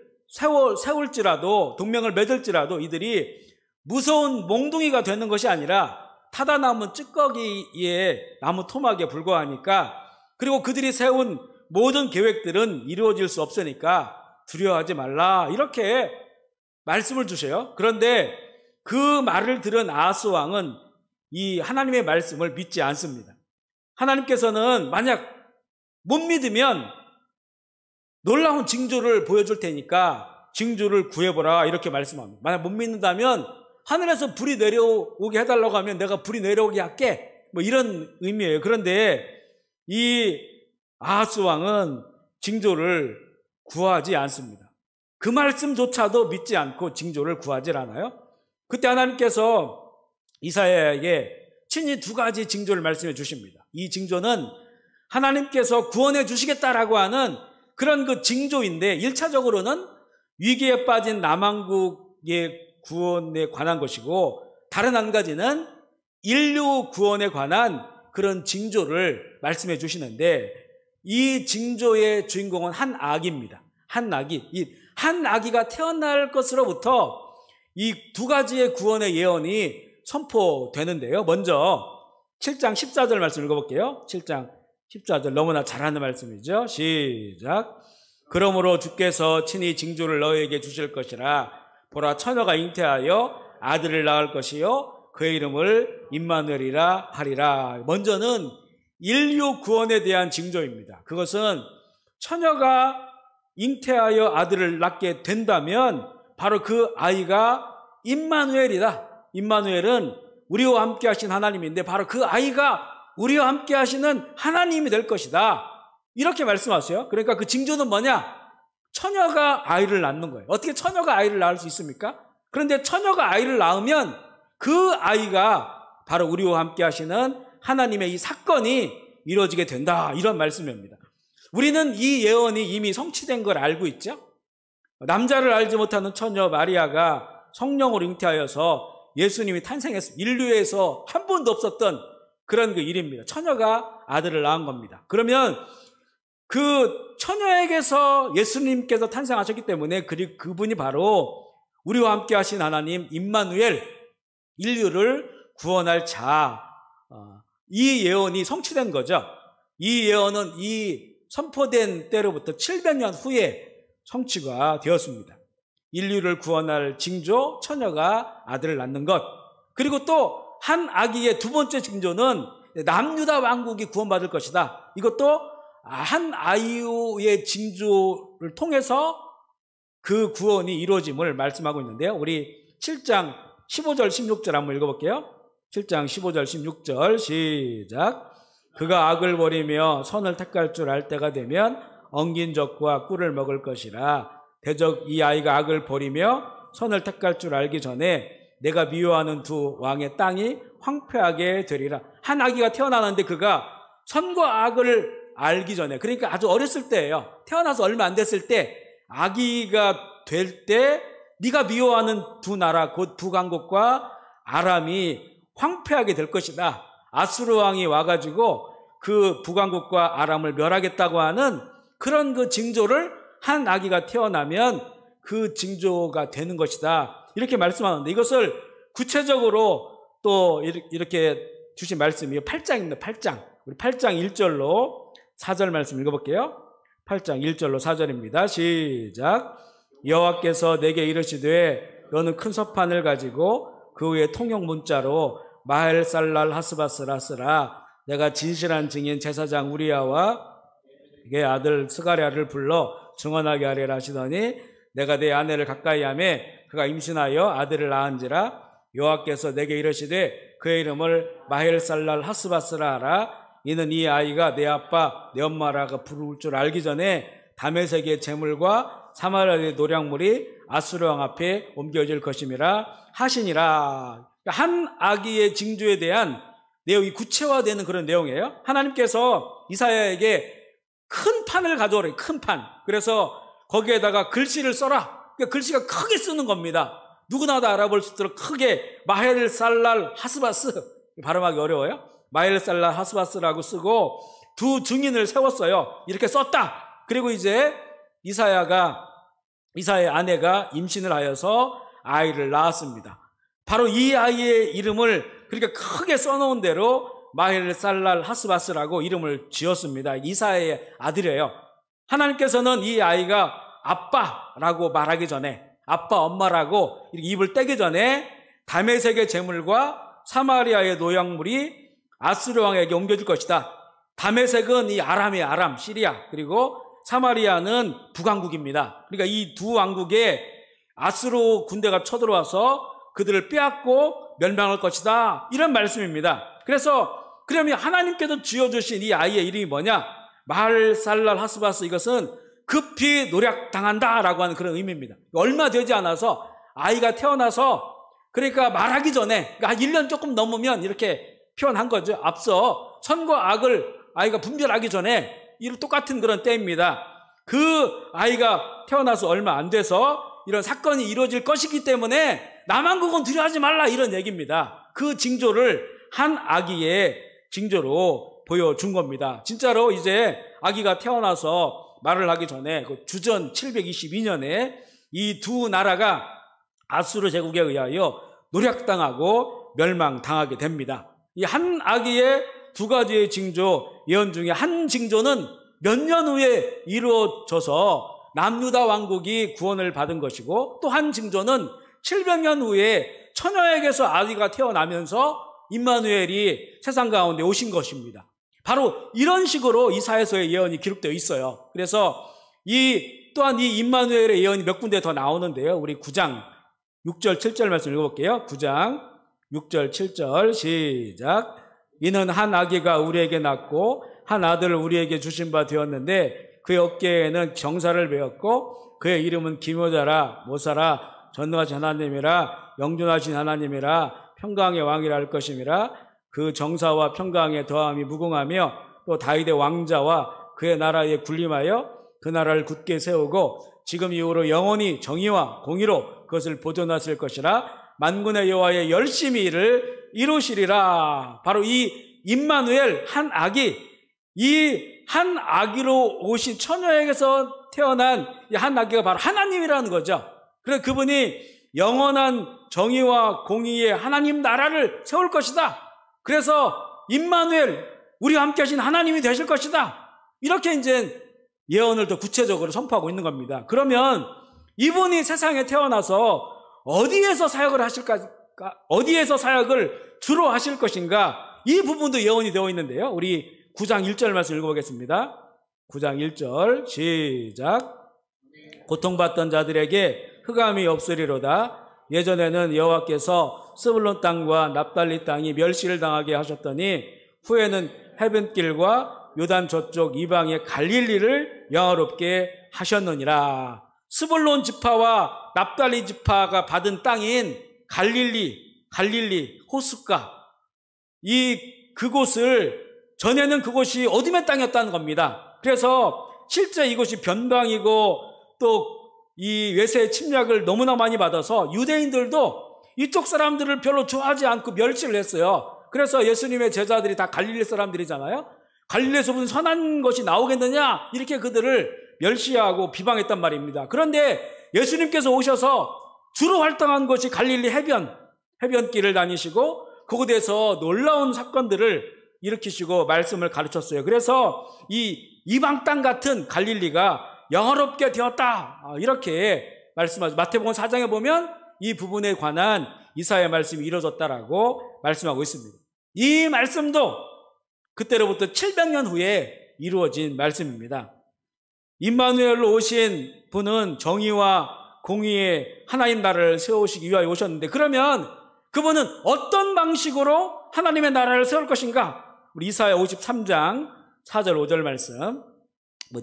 세울지라도 동맹을 맺을지라도 이들이 무서운 몽둥이가 되는 것이 아니라 타다 남은 찌꺼기에 나무 토막에 불과하니까 그리고 그들이 세운 모든 계획들은 이루어질 수 없으니까 두려워하지 말라 이렇게 말씀을 주셔요. 그런데 그 말을 들은 아하스 왕은 이 하나님의 말씀을 믿지 않습니다. 하나님께서는 만약 못 믿으면 놀라운 징조를 보여줄 테니까 징조를 구해보라 이렇게 말씀합니다. 만약 못 믿는다면 하늘에서 불이 내려오게 해달라고 하면 내가 불이 내려오게 할게 뭐 이런 의미예요. 그런데 이 아하스 왕은 징조를 구하지 않습니다. 그 말씀조차도 믿지 않고 징조를 구하지 않아요. 그때 하나님께서 이사야에게 친히 두 가지 징조를 말씀해 주십니다. 이 징조는 하나님께서 구원해 주시겠다라고 하는 그런 그 징조인데 1차적으로는 위기에 빠진 남왕국의 구원에 관한 것이고 다른 한 가지는 인류 구원에 관한 그런 징조를 말씀해 주시는데 이 징조의 주인공은 한 아기입니다. 한 아기. 이 한 아기가 태어날 것으로부터 이 두 가지의 구원의 예언이 선포되는데요. 먼저 7장 14절 말씀 읽어볼게요. 7장 14절 너무나 잘하는 말씀이죠. 시작. 그러므로 주께서 친히 징조를 너에게 주실 것이라. 보라 처녀가 잉태하여 아들을 낳을 것이요 그의 이름을 임마누엘이라 하리라. 먼저는 인류 구원에 대한 징조입니다. 그것은 처녀가 잉태하여 아들을 낳게 된다면 바로 그 아이가 임마누엘이다. 임마누엘은 우리와 함께 하신 하나님인데 바로 그 아이가 우리와 함께 하시는 하나님이 될 것이다. 이렇게 말씀하세요. 그러니까 그 징조는 뭐냐? 처녀가 아이를 낳는 거예요. 어떻게 처녀가 아이를 낳을 수 있습니까? 그런데 처녀가 아이를 낳으면 그 아이가 바로 우리와 함께 하시는 하나님의 이 사건이 이루어지게 된다. 이런 말씀입니다. 우리는 이 예언이 이미 성취된 걸 알고 있죠. 남자를 알지 못하는 처녀 마리아가 성령으로 잉태하여서 예수님이 탄생했습니다. 인류에서 한 번도 없었던 그런 그 일입니다. 처녀가 아들을 낳은 겁니다. 그러면 그 처녀에게서 예수님께서 탄생하셨기 때문에 그분이 바로 우리와 함께 하신 하나님 임마누엘, 인류를 구원할 자, 이 예언이 성취된 거죠. 이 예언은 이 선포된 때로부터 700년 후에 성취가 되었습니다. 인류를 구원할 징조, 처녀가 아들을 낳는 것. 그리고 또 한 아기의 두 번째 징조는 남유다 왕국이 구원받을 것이다. 이것도 한 아이의 징조를 통해서 그 구원이 이루어짐을 말씀하고 있는데요. 우리 7장 15절 16절 한번 읽어볼게요. 7장 15절 16절 시작. 그가 악을 버리며 선을 택할 줄 알 때가 되면 엉긴 적과 꿀을 먹을 것이라. 대적 이 아이가 악을 버리며 선을 택할 줄 알기 전에 내가 미워하는 두 왕의 땅이 황폐하게 되리라. 한 아기가 태어나는데 그가 선과 악을 알기 전에, 그러니까 아주 어렸을 때예요. 태어나서 얼마 안 됐을 때, 아기가 될 때 네가 미워하는 두 나라, 곧 북왕국과 아람이 황폐하게 될 것이다. 아수르 왕이 와가지고 그 북왕국과 아람을 멸하겠다고 하는 그런 그 징조를 한 아기가 태어나면 그 징조가 되는 것이다. 이렇게 말씀하는데, 이것을 구체적으로 또 이렇게 주신 말씀이 8장입니다. 8장. 우리 8장 1절로 4절 말씀 읽어볼게요. 8장 1절로 4절입니다. 시작. 여호와께서 내게 이르시되 너는 큰 서판을 가지고 그 위에 통용 문자로 마헬살랄 하스바스라 쓰라. 내가 진실한 증인 제사장 우리야와 그의 아들 스가랴를 불러 증언하게 하리라 하시더니 내가 내 아내를 가까이 하매 그가 임신하여 아들을 낳은지라. 여호와께서 내게 이르시되 그의 이름을 마헬살랄 하스바스라 하라. 이는 이 아이가 내 아빠 내 엄마라고 부를 줄 알기 전에 다메섹의 재물과 사마리아의 노략물이 아수르 왕 앞에 옮겨질 것임이라 하시니라. 한 아기의 징조에 대한 내용이 구체화되는 그런 내용이에요. 하나님께서 이사야에게 큰 판을 가져오래. 큰 판. 그래서 거기에다가 글씨를 써라. 그러니까 글씨가 크게 쓰는 겁니다. 누구나 다 알아볼 수 있도록 크게 마헬살랄 하스바스, 발음하기 어려워요. 마헬살랄 하스바스라고 쓰고 두 증인을 세웠어요. 이렇게 썼다. 그리고 이제 이사야의 아내가 임신을 하여서 아이를 낳았습니다. 바로 이 아이의 이름을 그러니까 크게 써놓은 대로 마헬살랄 하스바스라고 이름을 지었습니다. 이사야의 아들이에요. 하나님께서는 이 아이가 아빠라고 말하기 전에, 아빠 엄마라고 입을 떼기 전에 다메섹의 재물과 사마리아의 노약물이 아수르 왕에게 옮겨질 것이다. 다메섹은 이 아람의 아람, 시리아, 그리고 사마리아는 북왕국입니다. 그러니까 이 두 왕국에 아수르 군대가 쳐들어와서 그들을 빼앗고 멸망할 것이다. 이런 말씀입니다. 그래서 그러면 하나님께서 지어주신 이 아이의 이름이 뭐냐? 마헬살랄 하스바스, 이것은 급히 노략당한다라고 하는 그런 의미입니다. 얼마 되지 않아서 아이가 태어나서, 그러니까 말하기 전에, 그러니까 한 1년 조금 넘으면 이렇게 표현한 거죠. 앞서 선과 악을 아이가 분별하기 전에 이런 똑같은 그런 때입니다. 그 아이가 태어나서 얼마 안 돼서 이런 사건이 이루어질 것이기 때문에 남왕국은 두려워하지 말라, 이런 얘기입니다. 그 징조를 한 아기의 징조로 보여준 겁니다. 진짜로 이제 아기가 태어나서 말을 하기 전에 그 주전 722년에 이 두 나라가 아수르 제국에 의하여 노략당하고 멸망당하게 됩니다. 이 한 아기의 두 가지의 징조, 예언 중에 한 징조는 몇 년 후에 이루어져서 남유다 왕국이 구원을 받은 것이고, 또 한 징조는 700년 후에 처녀에게서 아기가 태어나면서 임마누엘이 세상 가운데 오신 것입니다. 바로 이런 식으로 이사야서의 예언이 기록되어 있어요. 그래서 또한 이 임마누엘의 예언이 몇 군데 더 나오는데요. 우리 9장 6절 7절 말씀 읽어볼게요. 9장 6절 7절 시작. 이는 한 아기가 우리에게 낳고 한 아들을 우리에게 주신 바 되었는데 그의 어깨에는 경사를 베었고 그의 이름은 기묘자라 모사라 전능하신 하나님이라 영존하신 하나님이라 평강의 왕이라 할 것임이라. 그 정사와 평강에 더함이 무궁하며 또 다윗의 왕자와 그의 나라에 군림하여 그 나라를 굳게 세우고 지금 이후로 영원히 정의와 공의로 그것을 보존하실 것이라. 만군의 여호와의 열심히 일을 이루시리라. 바로 이 임마누엘, 한 아기, 이 한 아기로 오신 처녀에게서 태어난 이 한 아기가 바로 하나님이라는 거죠. 그래서 그분이 영원한 정의와 공의의 하나님 나라를 세울 것이다. 그래서 임마누엘, 우리와 함께 하신 하나님이 되실 것이다. 이렇게 이제 예언을 더 구체적으로 선포하고 있는 겁니다. 그러면 이분이 세상에 태어나서 어디에서 사역을 하실까? 어디에서 사역을 주로 하실 것인가? 이 부분도 예언이 되어 있는데요. 우리 9장 1절 말씀 읽어보겠습니다. 9장 1절 시작. 고통받던 자들에게 흑암이 없으리로다. 예전에는 여호와께서 스불론 땅과 납달리 땅이 멸시를 당하게 하셨더니 후에는 해변길과 요단 저쪽 이방의 갈릴리를 영화롭게 하셨느니라. 스불론 지파와 납달리 지파가 받은 땅인 갈릴리, 호숫가, 그곳을 전에는 그곳이 어둠의 땅이었다는 겁니다. 그래서 실제 이곳이 변방이고 또 이 외세의 침략을 너무나 많이 받아서 유대인들도 이쪽 사람들을 별로 좋아하지 않고 멸시를 했어요. 그래서 예수님의 제자들이 다 갈릴리 사람들이잖아요. 갈릴리에서 무슨 선한 것이 나오겠느냐 이렇게 그들을 멸시하고 비방했단 말입니다. 그런데 예수님께서 오셔서 주로 활동한 것이 갈릴리 해변길을 다니시고 그곳에서 놀라운 사건들을 일으키시고 말씀을 가르쳤어요. 그래서 이 이방 땅 같은 갈릴리가 영화롭게 되었다 이렇게 말씀하죠. 마태복음 4장에 보면 이 부분에 관한 이사야 말씀이 이루어졌다라고 말씀하고 있습니다. 이 말씀도 그때로부터 700년 후에 이루어진 말씀입니다. 임마누엘로 오신 분은 정의와 공의의 하나님 나라를 세우시기 위하여 오셨는데 그러면 그분은 어떤 방식으로 하나님의 나라를 세울 것인가? 우리 이사야 53장 4절 5절 말씀,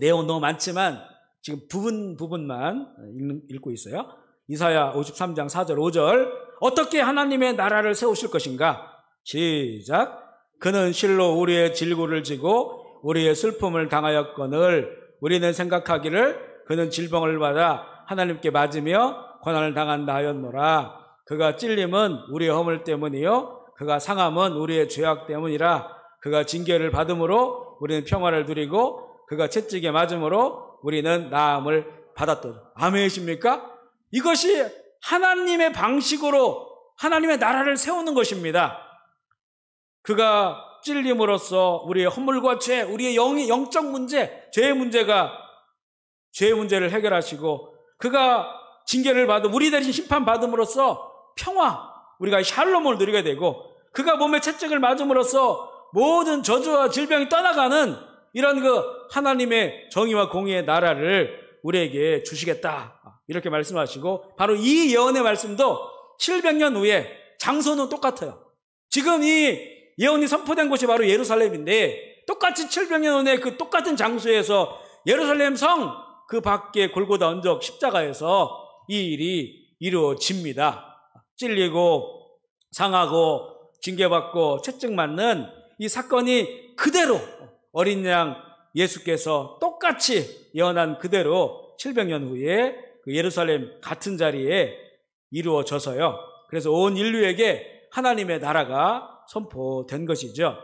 내용은 너무 많지만 지금 부분만 읽고 있어요. 이사야 53장 4절 5절, 어떻게 하나님의 나라를 세우실 것인가? 시작. 그는 실로 우리의 질고를 지고 우리의 슬픔을 당하였거늘 우리는 생각하기를 그는 질병을 받아 하나님께 맞으며 고난을 당한다 하였노라. 그가 찔림은 우리의 허물 때문이요 그가 상함은 우리의 죄악 때문이라. 그가 징계를 받음으로 우리는 평화를 누리고 그가 채찍에 맞음으로 우리는 나음을 받았도다. 아멘이십니까? 이것이 하나님의 방식으로 하나님의 나라를 세우는 것입니다. 그가 찔림으로써 우리의 허물과 죄, 우리의 영적 문제, 죄의 문제를 해결하시고 그가 징계를 받음, 우리 대신 심판받음으로써 평화, 우리가 샬롬을 누리게 되고 그가 몸에 채찍을 맞음으로써 모든 저주와 질병이 떠나가는 이런 하나님의 정의와 공의의 나라를 우리에게 주시겠다 이렇게 말씀하시고 바로 이 예언의 말씀도 700년 후에 장소는 똑같아요. 지금 이 예언이 선포된 곳이 바로 예루살렘인데 똑같이 700년 후에 그 똑같은 장소에서 예루살렘 성 그 밖에 골고다 언적 십자가에서 이 일이 이루어집니다. 찔리고 상하고 징계받고 채찍 맞는 이 사건이 그대로 어린 양 예수께서 똑같이 예언한 그대로 700년 후에 그 예루살렘 같은 자리에 이루어져서요. 그래서 온 인류에게 하나님의 나라가 선포된 것이죠.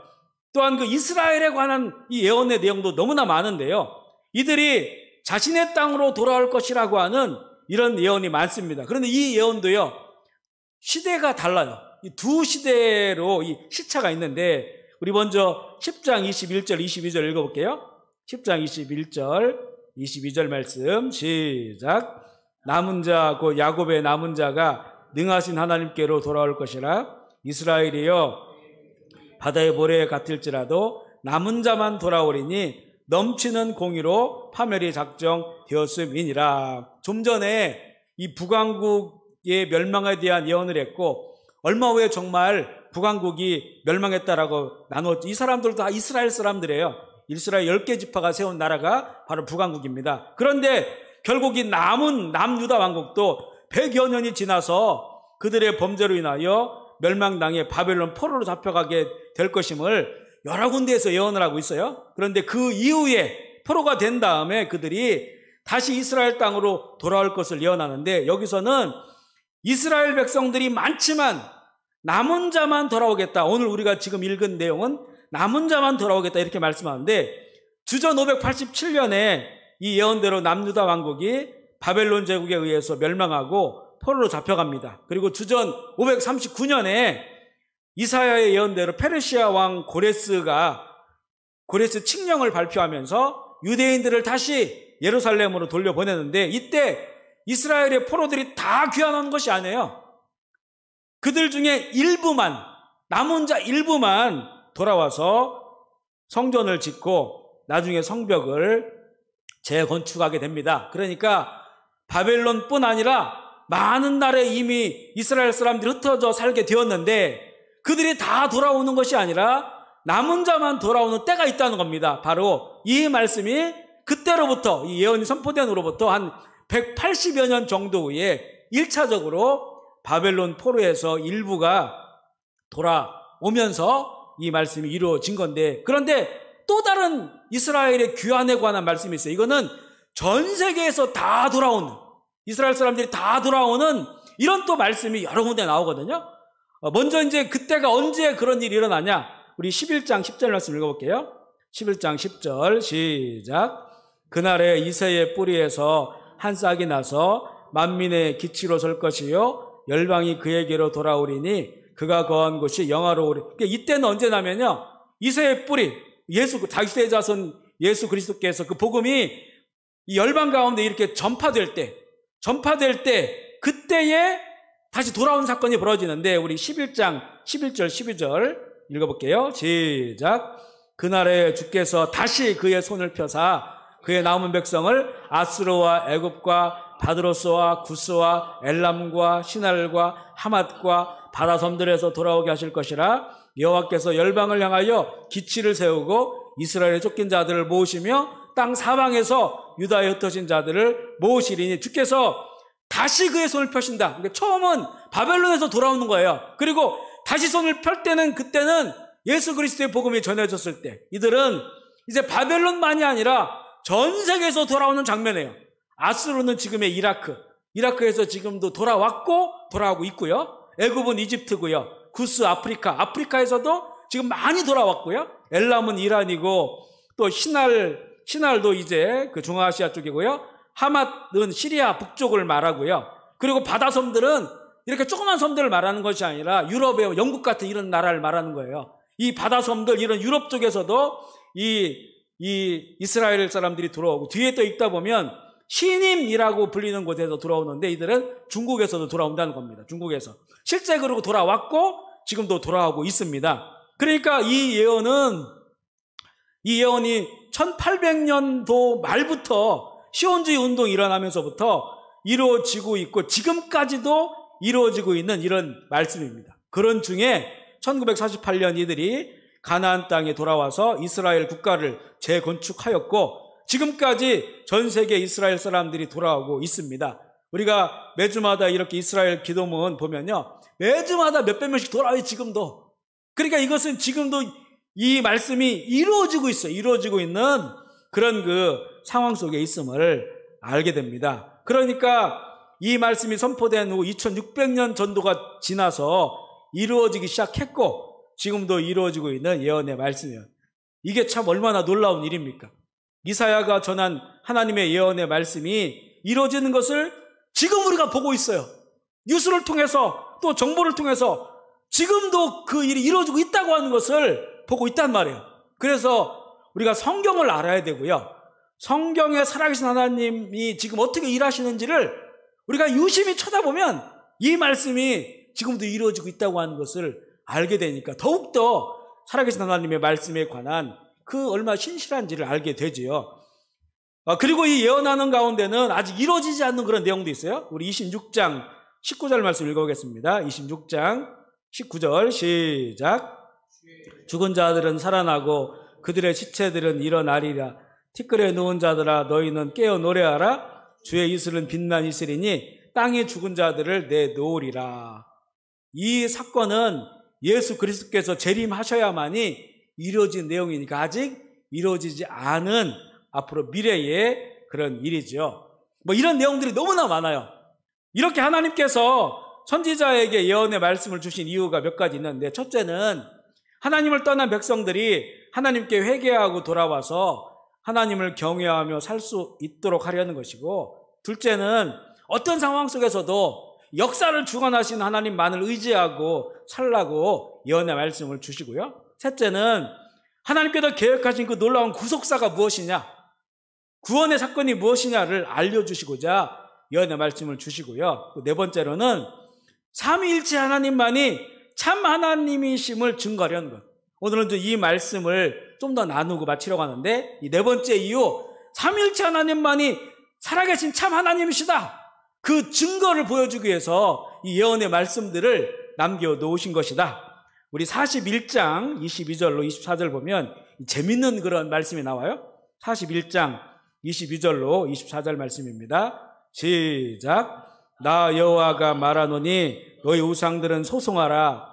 또한 그 이스라엘에 관한 이 예언의 내용도 너무나 많은데요. 이들이 자신의 땅으로 돌아올 것이라고 하는 이런 예언이 많습니다. 그런데 이 예언도요, 시대가 달라요. 이 두 시대로 이 시차가 있는데 우리 먼저 10장 21절 22절 읽어볼게요. 10장 21절 22절 말씀 시작. 남은 자 곧 야곱의 남은 자가 능하신 하나님께로 돌아올 것이라. 이스라엘이여 바다의 모래 같을지라도 남은 자만 돌아오리니 넘치는 공의로 파멸이 작정되었음이니라. 좀 전에 이 북왕국의 멸망에 대한 예언을 했고 얼마 후에 정말 북왕국이 멸망했다라고 나누었죠. 이 사람들도 다 이스라엘 사람들이에요. 이스라엘 10개 지파가 세운 나라가 바로 북왕국입니다. 그런데 결국 이 남은 남유다 왕국도 100여 년이 지나서 그들의 범죄로 인하여 멸망당해 바벨론 포로로 잡혀가게 될 것임을 여러 군데에서 예언을 하고 있어요. 그런데 그 이후에 포로가 된 다음에 그들이 다시 이스라엘 땅으로 돌아올 것을 예언하는데 여기서는 이스라엘 백성들이 많지만 남은 자만 돌아오겠다. 오늘 우리가 지금 읽은 내용은 남은 자만 돌아오겠다 이렇게 말씀하는데 주전 587년에 이 예언대로 남유다 왕국이 바벨론 제국에 의해서 멸망하고 포로로 잡혀갑니다. 그리고 주전 539년에 이사야의 예언대로 페르시아 왕 고레스 칙령을 발표하면서 유대인들을 다시 예루살렘으로 돌려보내는데 이때 이스라엘의 포로들이 다 귀환한 것이 아니에요. 그들 중에 일부만, 남은 자 일부만 돌아와서 성전을 짓고 나중에 성벽을 재건축하게 됩니다. 그러니까 바벨론뿐 아니라 많은 나라에 이미 이스라엘 사람들이 흩어져 살게 되었는데 그들이 다 돌아오는 것이 아니라 남은 자만 돌아오는 때가 있다는 겁니다. 바로 이 말씀이 그때로부터 이 예언이 선포된 후로부터 한 180여 년 정도 후에 1차적으로 바벨론 포로에서 일부가 돌아오면서 이 말씀이 이루어진 건데, 그런데 또 다른 이스라엘의 귀환에 관한 말씀이 있어요. 이거는 전 세계에서 다 돌아오는, 이스라엘 사람들이 다 돌아오는 이런 또 말씀이 여러 군데 나오거든요. 먼저 이제 그때가 언제 그런 일이 일어나냐, 우리 11장 10절 말씀 읽어볼게요. 11장 10절 시작. 그날에 이새의 뿌리에서 한 싹이 나서 만민의 기치로 설 것이요 열방이 그에게로 돌아오리니 그가 거한 곳이 영화로우리. 그러니까 이때는 언제냐면요, 이새의 뿌리, 다윗의 자손 예수 그리스도께서 그 복음이 이 열방 가운데 이렇게 전파될 때 그때에 다시 돌아온 사건이 벌어지는데, 우리 11장 11절 12절 읽어볼게요. 시작. 그날에 주께서 다시 그의 손을 펴사 그의 남은 백성을 아스로와 애굽과 바드로스와 구스와 엘람과 시날과 하맛과 바다섬들에서 돌아오게 하실 것이라. 여호와께서 열방을 향하여 기치를 세우고 이스라엘의 쫓긴 자들을 모으시며 땅 사방에서 유다에 흩어진 자들을 모으시리니 주께서 다시 그의 손을 펴신다. 그러니까 처음은 바벨론에서 돌아오는 거예요. 그리고 다시 손을 펼 때는, 그때는 예수 그리스도의 복음이 전해졌을 때 이들은 이제 바벨론만이 아니라 전 세계에서 돌아오는 장면이에요. 아스로는 지금의 이라크에서 지금도 돌아오고 있고요. 애굽은 이집트고요. 구스 아프리카에서도 지금 많이 돌아왔고요. 엘람은 이란이고, 또 시날도 이제 그 중앙아시아 쪽이고요. 하맛은 시리아 북쪽을 말하고요. 그리고 바다섬들은 이렇게 조그만 섬들을 말하는 것이 아니라 유럽의 영국 같은 이런 나라를 말하는 거예요. 이 바다섬들, 이런 유럽 쪽에서도 이 이스라엘 사람들이 돌아오고, 뒤에 또 읽다 보면 시님이라고 불리는 곳에서 돌아오는데 이들은 중국에서도 돌아온다는 겁니다. 중국에서 실제 그러고 돌아왔고 지금도 돌아오고 있습니다. 그러니까 이 예언이 1800년도 말부터 시온주의 운동이 일어나면서부터 이루어지고 있고 지금까지도 이루어지고 있는 이런 말씀입니다. 그런 중에 1948년 이들이 가나안 땅에 돌아와서 이스라엘 국가를 재건축하였고, 지금까지 전 세계 이스라엘 사람들이 돌아오고 있습니다. 우리가 매주마다 이렇게 이스라엘 기도문 보면요, 매주마다 몇백 명씩 돌아와요, 지금도. 그러니까 이것은 지금도 이 말씀이 이루어지고 있어요. 이루어지고 있는 그런 그 상황 속에 있음을 알게 됩니다. 그러니까 이 말씀이 선포된 후 2600년 전도가 지나서 이루어지기 시작했고 지금도 이루어지고 있는 예언의 말씀이에요. 이게 참 얼마나 놀라운 일입니까? 이사야가 전한 하나님의 예언의 말씀이 이루어지는 것을 지금 우리가 보고 있어요. 뉴스를 통해서 또 정보를 통해서 지금도 그 일이 이루어지고 있다고 하는 것을 보고 있단 말이에요. 그래서 우리가 성경을 알아야 되고요. 성경에 살아계신 하나님이 지금 어떻게 일하시는지를 우리가 유심히 쳐다보면 이 말씀이 지금도 이루어지고 있다고 하는 것을 알게 되니까 더욱더 살아계신 하나님의 말씀에 관한 그 얼마나 신실한지를 알게 되지요. 그리고 이 예언하는 가운데는 아직 이루어지지 않는 그런 내용도 있어요. 우리 26장 19절 말씀 읽어보겠습니다. 26장 19절 시작. 죽은 자들은 살아나고 그들의 시체들은 일어나리라. 티끌에 누운 자들아 너희는 깨어 노래하라. 주의 이슬은 빛난 이슬이니 땅에 죽은 자들을 내놓으리라. 이 사건은 예수 그리스도께서 재림하셔야만이 이루어진 내용이니까 아직 이루어지지 않은 앞으로 미래의 그런 일이죠. 이런 내용들이 너무나 많아요. 이렇게 하나님께서 선지자에게 예언의 말씀을 주신 이유가 몇 가지 있는데, 첫째는 하나님을 떠난 백성들이 하나님께 회개하고 돌아와서 하나님을 경외하며 살 수 있도록 하려는 것이고, 둘째는 어떤 상황 속에서도 역사를 주관하신 하나님만을 의지하고 살라고 예언의 말씀을 주시고요. 셋째는 하나님께서 계획하신 그 놀라운 구속사가 무엇이냐, 구원의 사건이 무엇이냐를 알려주시고자 예언의 말씀을 주시고요. 네 번째로는 삼위일체 하나님만이 참 하나님이심을 증거하려는 것. 오늘은 이 말씀을 좀 더 나누고 마치려고 하는데, 이 네 번째 이유, 삼위일체 하나님만이 살아계신 참 하나님이시다, 그 증거를 보여주기 위해서 이 예언의 말씀들을 남겨놓으신 것이다. 우리 41장 22절로 24절 보면 재밌는 그런 말씀이 나와요. 41장 22절로 24절 말씀입니다. 시작. 나 여호와가 말하노니 너희 우상들은 소송하라.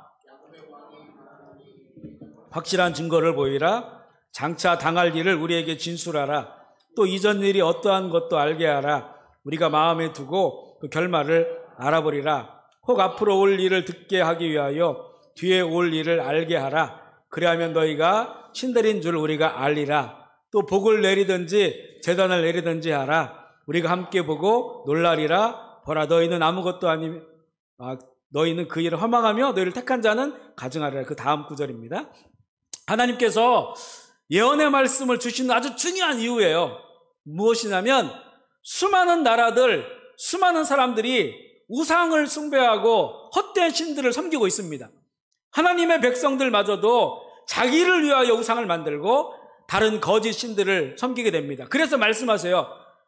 확실한 증거를 보이라. 장차 당할 일을 우리에게 진술하라. 또 이전 일이 어떠한 것도 알게 하라. 우리가 마음에 두고 그 결말을 알아보리라. 혹 앞으로 올 일을 듣게 하기 위하여 뒤에 올 일을 알게 하라. 그리하면 너희가 신들인 줄 우리가 알리라. 또 복을 내리든지 재단을 내리든지 하라. 우리가 함께 보고 놀라리라. 보라, 너희는 아무것도 너희는 그 일을 허망하며 너희를 택한 자는 가증하리라. 그 다음 구절입니다. 하나님께서 예언의 말씀을 주시는 아주 중요한 이유예요. 무엇이냐면 수많은 나라들, 수많은 사람들이 우상을 숭배하고 헛된 신들을 섬기고 있습니다. 하나님의 백성들마저도 자기를 위하여 우상을 만들고 다른 거짓 신들을 섬기게 됩니다. 그래서 말씀하세요.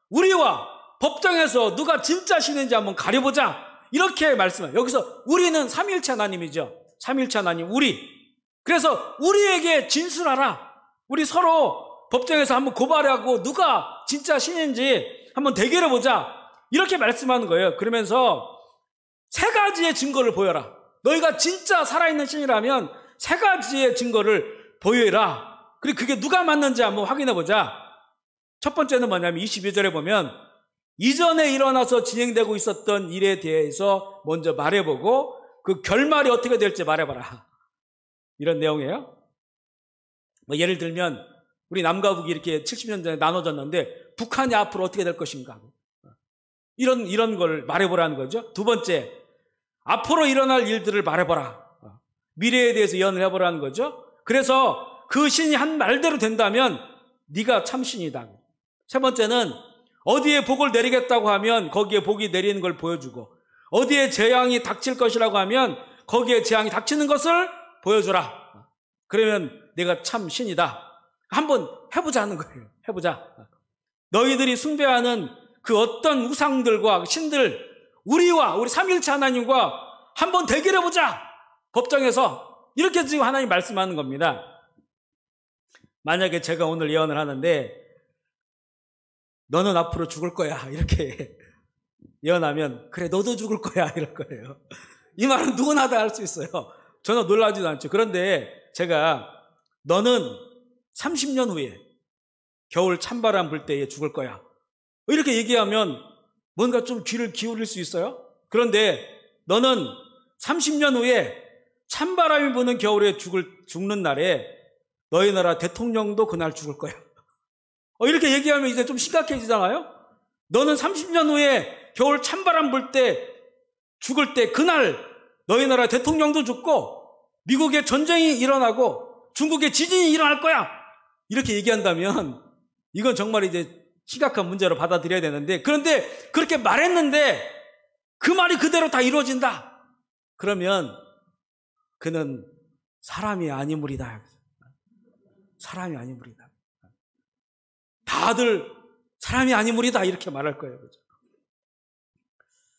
우리와 법정에서 누가 진짜 신인지 한번 가려보자, 이렇게 말씀해요. 여기서 우리는 삼위일체 하나님이죠. 삼위일체 하나님, 우리. 그래서 우리에게 진술하라. 우리 서로 법정에서 한번 고발하고 누가 진짜 신인지 한번 대결해보자, 이렇게 말씀하는 거예요. 그러면서 세 가지의 증거를 보여라. 너희가 진짜 살아있는 신이라면 세 가지의 증거를 보여라. 그리고 그게 누가 맞는지 한번 확인해보자. 첫 번째는 뭐냐면 22절에 보면 이전에 일어나서 진행되고 있었던 일에 대해서 먼저 말해보고 그 결말이 어떻게 될지 말해봐라, 이런 내용이에요. 예를 들면 우리 남과 북이 이렇게 70년 전에 나눠졌는데 북한이 앞으로 어떻게 될 것인가, 이런 걸 말해보라는 거죠. 두 번째, 앞으로 일어날 일들을 말해보라. 미래에 대해서 예언을 해보라는 거죠. 그래서 그 신이 한 말대로 된다면 네가 참 신이다. 세 번째는 어디에 복을 내리겠다고 하면 거기에 복이 내리는 걸 보여주고, 어디에 재앙이 닥칠 것이라고 하면 거기에 재앙이 닥치는 것을 보여주라. 그러면 내가 참 신이다. 한번 해보자는 거예요. 해보자. 너희들이 숭배하는 그 어떤 우상들과 신들, 우리와 우리 삼위일체 하나님과 한번 대결해보자, 법정에서. 이렇게 지금 하나님 말씀하는 겁니다. 만약에 제가 오늘 예언을 하는데 너는 앞으로 죽을 거야, 이렇게 예언하면 그래 너도 죽을 거야, 이럴 거예요. 이 말은 누구나 다 할 수 있어요. 전혀 놀라지도 않죠. 그런데 제가 너는 30년 후에 겨울 찬바람 불 때에 죽을 거야, 이렇게 얘기하면 뭔가 좀 귀를 기울일 수 있어요. 그런데 너는 30년 후에 찬바람이 부는 겨울에 죽는 날에 너희 나라 대통령도 그날 죽을 거야, 이렇게 얘기하면 이제 좀 심각해지잖아요. 너는 30년 후에 겨울 찬바람 불 때 죽을 때 그날 너희 나라 대통령도 죽고 미국에 전쟁이 일어나고 중국에 지진이 일어날 거야, 이렇게 얘기한다면 이건 정말 이제 심각한 문제로 받아들여야 되는데, 그런데 그렇게 말했는데 그 말이 그대로 다 이루어진다. 그러면 그는 사람이 아니므리다. 사람이 아니므리다. 다들 사람이 아니므리다, 이렇게 말할 거예요. 그렇죠?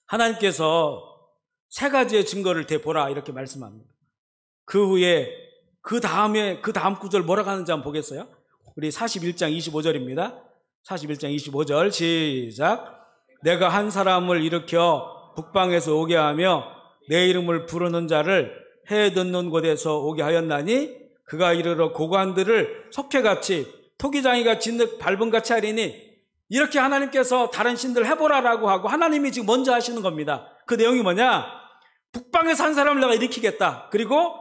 하나님께서 세 가지의 증거를 대보라, 이렇게 말씀합니다. 그 후에 그 다음 구절 뭐라고 하는지 한번 보겠어요? 우리 41장 25절입니다. 41장 25절 시작. 내가 한 사람을 일으켜 북방에서 오게 하며 내 이름을 부르는 자를 해 듣는 곳에서 오게 하였나니 그가 이르러 고관들을 석회같이 토기장이가 진흙 밟음같이 하리니, 이렇게 하나님께서 다른 신들 해보라라고 하고 하나님이 지금 먼저 하시는 겁니다. 그 내용이 뭐냐? 북방에서 한 사람을 내가 일으키겠다. 그리고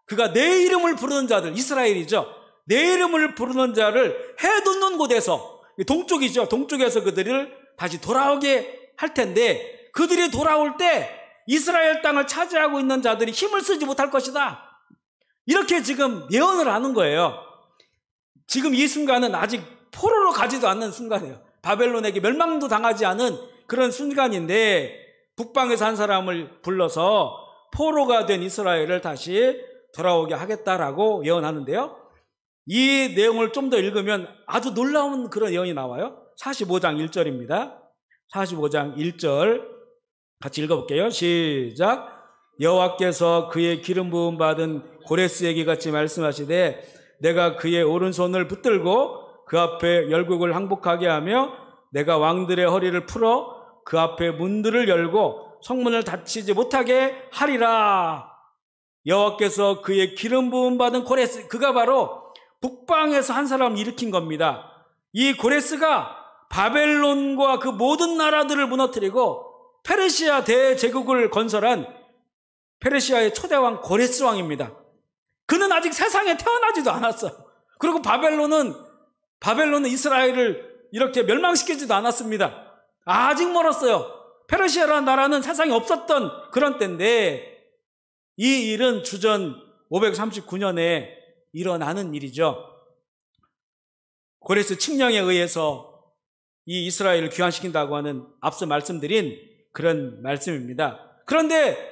그가 내 이름을 부르는 자들, 이스라엘이죠. 내 이름을 부르는 자를 해 돋는 곳에서, 동쪽이죠. 동쪽에서 그들을 다시 돌아오게 할 텐데, 그들이 돌아올 때 이스라엘 땅을 차지하고 있는 자들이 힘을 쓰지 못할 것이다. 이렇게 지금 예언을 하는 거예요. 지금 이 순간은 아직 포로로 가지도 않는 순간이에요. 바벨론에게 멸망도 당하지 않은 그런 순간인데 북방에서 한 사람을 불러서 포로가 된 이스라엘을 다시 돌아오게 하겠다라고 예언하는데요. 이 내용을 좀 더 읽으면 아주 놀라운 그런 예언이 나와요. 45장 1절입니다. 45장 1절 같이 읽어볼게요. 시작. 여호와께서 그의 기름 부음 받은 고레스에게 같이 말씀하시되 내가 그의 오른손을 붙들고 그 앞에 열국을 항복하게 하며 내가 왕들의 허리를 풀어 그 앞에 문들을 열고 성문을 닫히지 못하게 하리라. 여호와께서 그의 기름 부음 받은 고레스, 그가 바로 북방에서 한 사람을 일으킨 겁니다. 이 고레스가 바벨론과 그 모든 나라들을 무너뜨리고 페르시아 대제국을 건설한 페르시아의 초대왕 고레스 왕입니다. 그는 아직 세상에 태어나지도 않았어요. 그리고 바벨론은 이스라엘을 이렇게 멸망시키지도 않았습니다. 아직 멀었어요. 페르시아라는 나라는 세상에 없었던 그런 때인데 이 일은 주전 539년에 일어나는 일이죠. 고레스 칙령에 의해서 이 이스라엘을 귀환시킨다고 하는 앞서 말씀드린 그런 말씀입니다. 그런데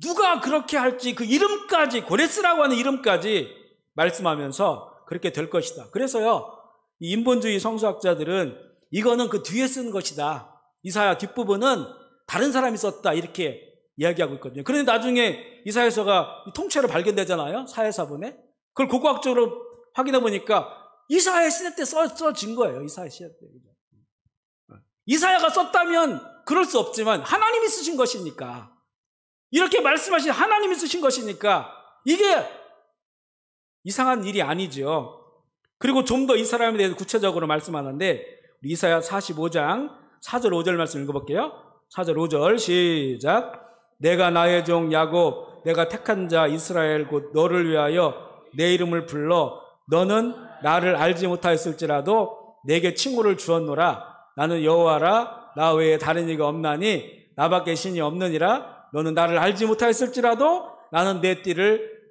누가 그렇게 할지 그 이름까지, 고레스라고 하는 이름까지 말씀하면서 그렇게 될 것이다. 그래서요, 이 인본주의 성서학자들은 이거는 그 뒤에 쓴 것이다. 이사야 뒷부분은 다른 사람이 썼다. 이렇게 이야기하고 있거든요. 그런데 나중에 이사야서가 통째로 발견되잖아요. 사회사본에. 그걸 고고학적으로 확인해 보니까 이사야 시대 때 써진 거예요. 이사야 시대 때. 이사야가 썼다면 그럴 수 없지만 하나님이 쓰신 것이니까, 이렇게 말씀하신 하나님이 쓰신 것이니까 이게 이상한 일이 아니죠. 그리고 좀 더 이 사람에 대해서 구체적으로 말씀하는데 이사야 45장 4절 5절 말씀 읽어볼게요. 4절 5절 시작. 내가 나의 종 야곱, 내가 택한 자 이스라엘 곧 너를 위하여 내 이름을 불러 너는 나를 알지 못하였을지라도 내게 칭호를 주었노라. 나는 여호와라. 나 외에 다른 이가 없나니 나밖에 신이 없느니라. 너는 나를 알지 못하였을지라도 나는 내 띠를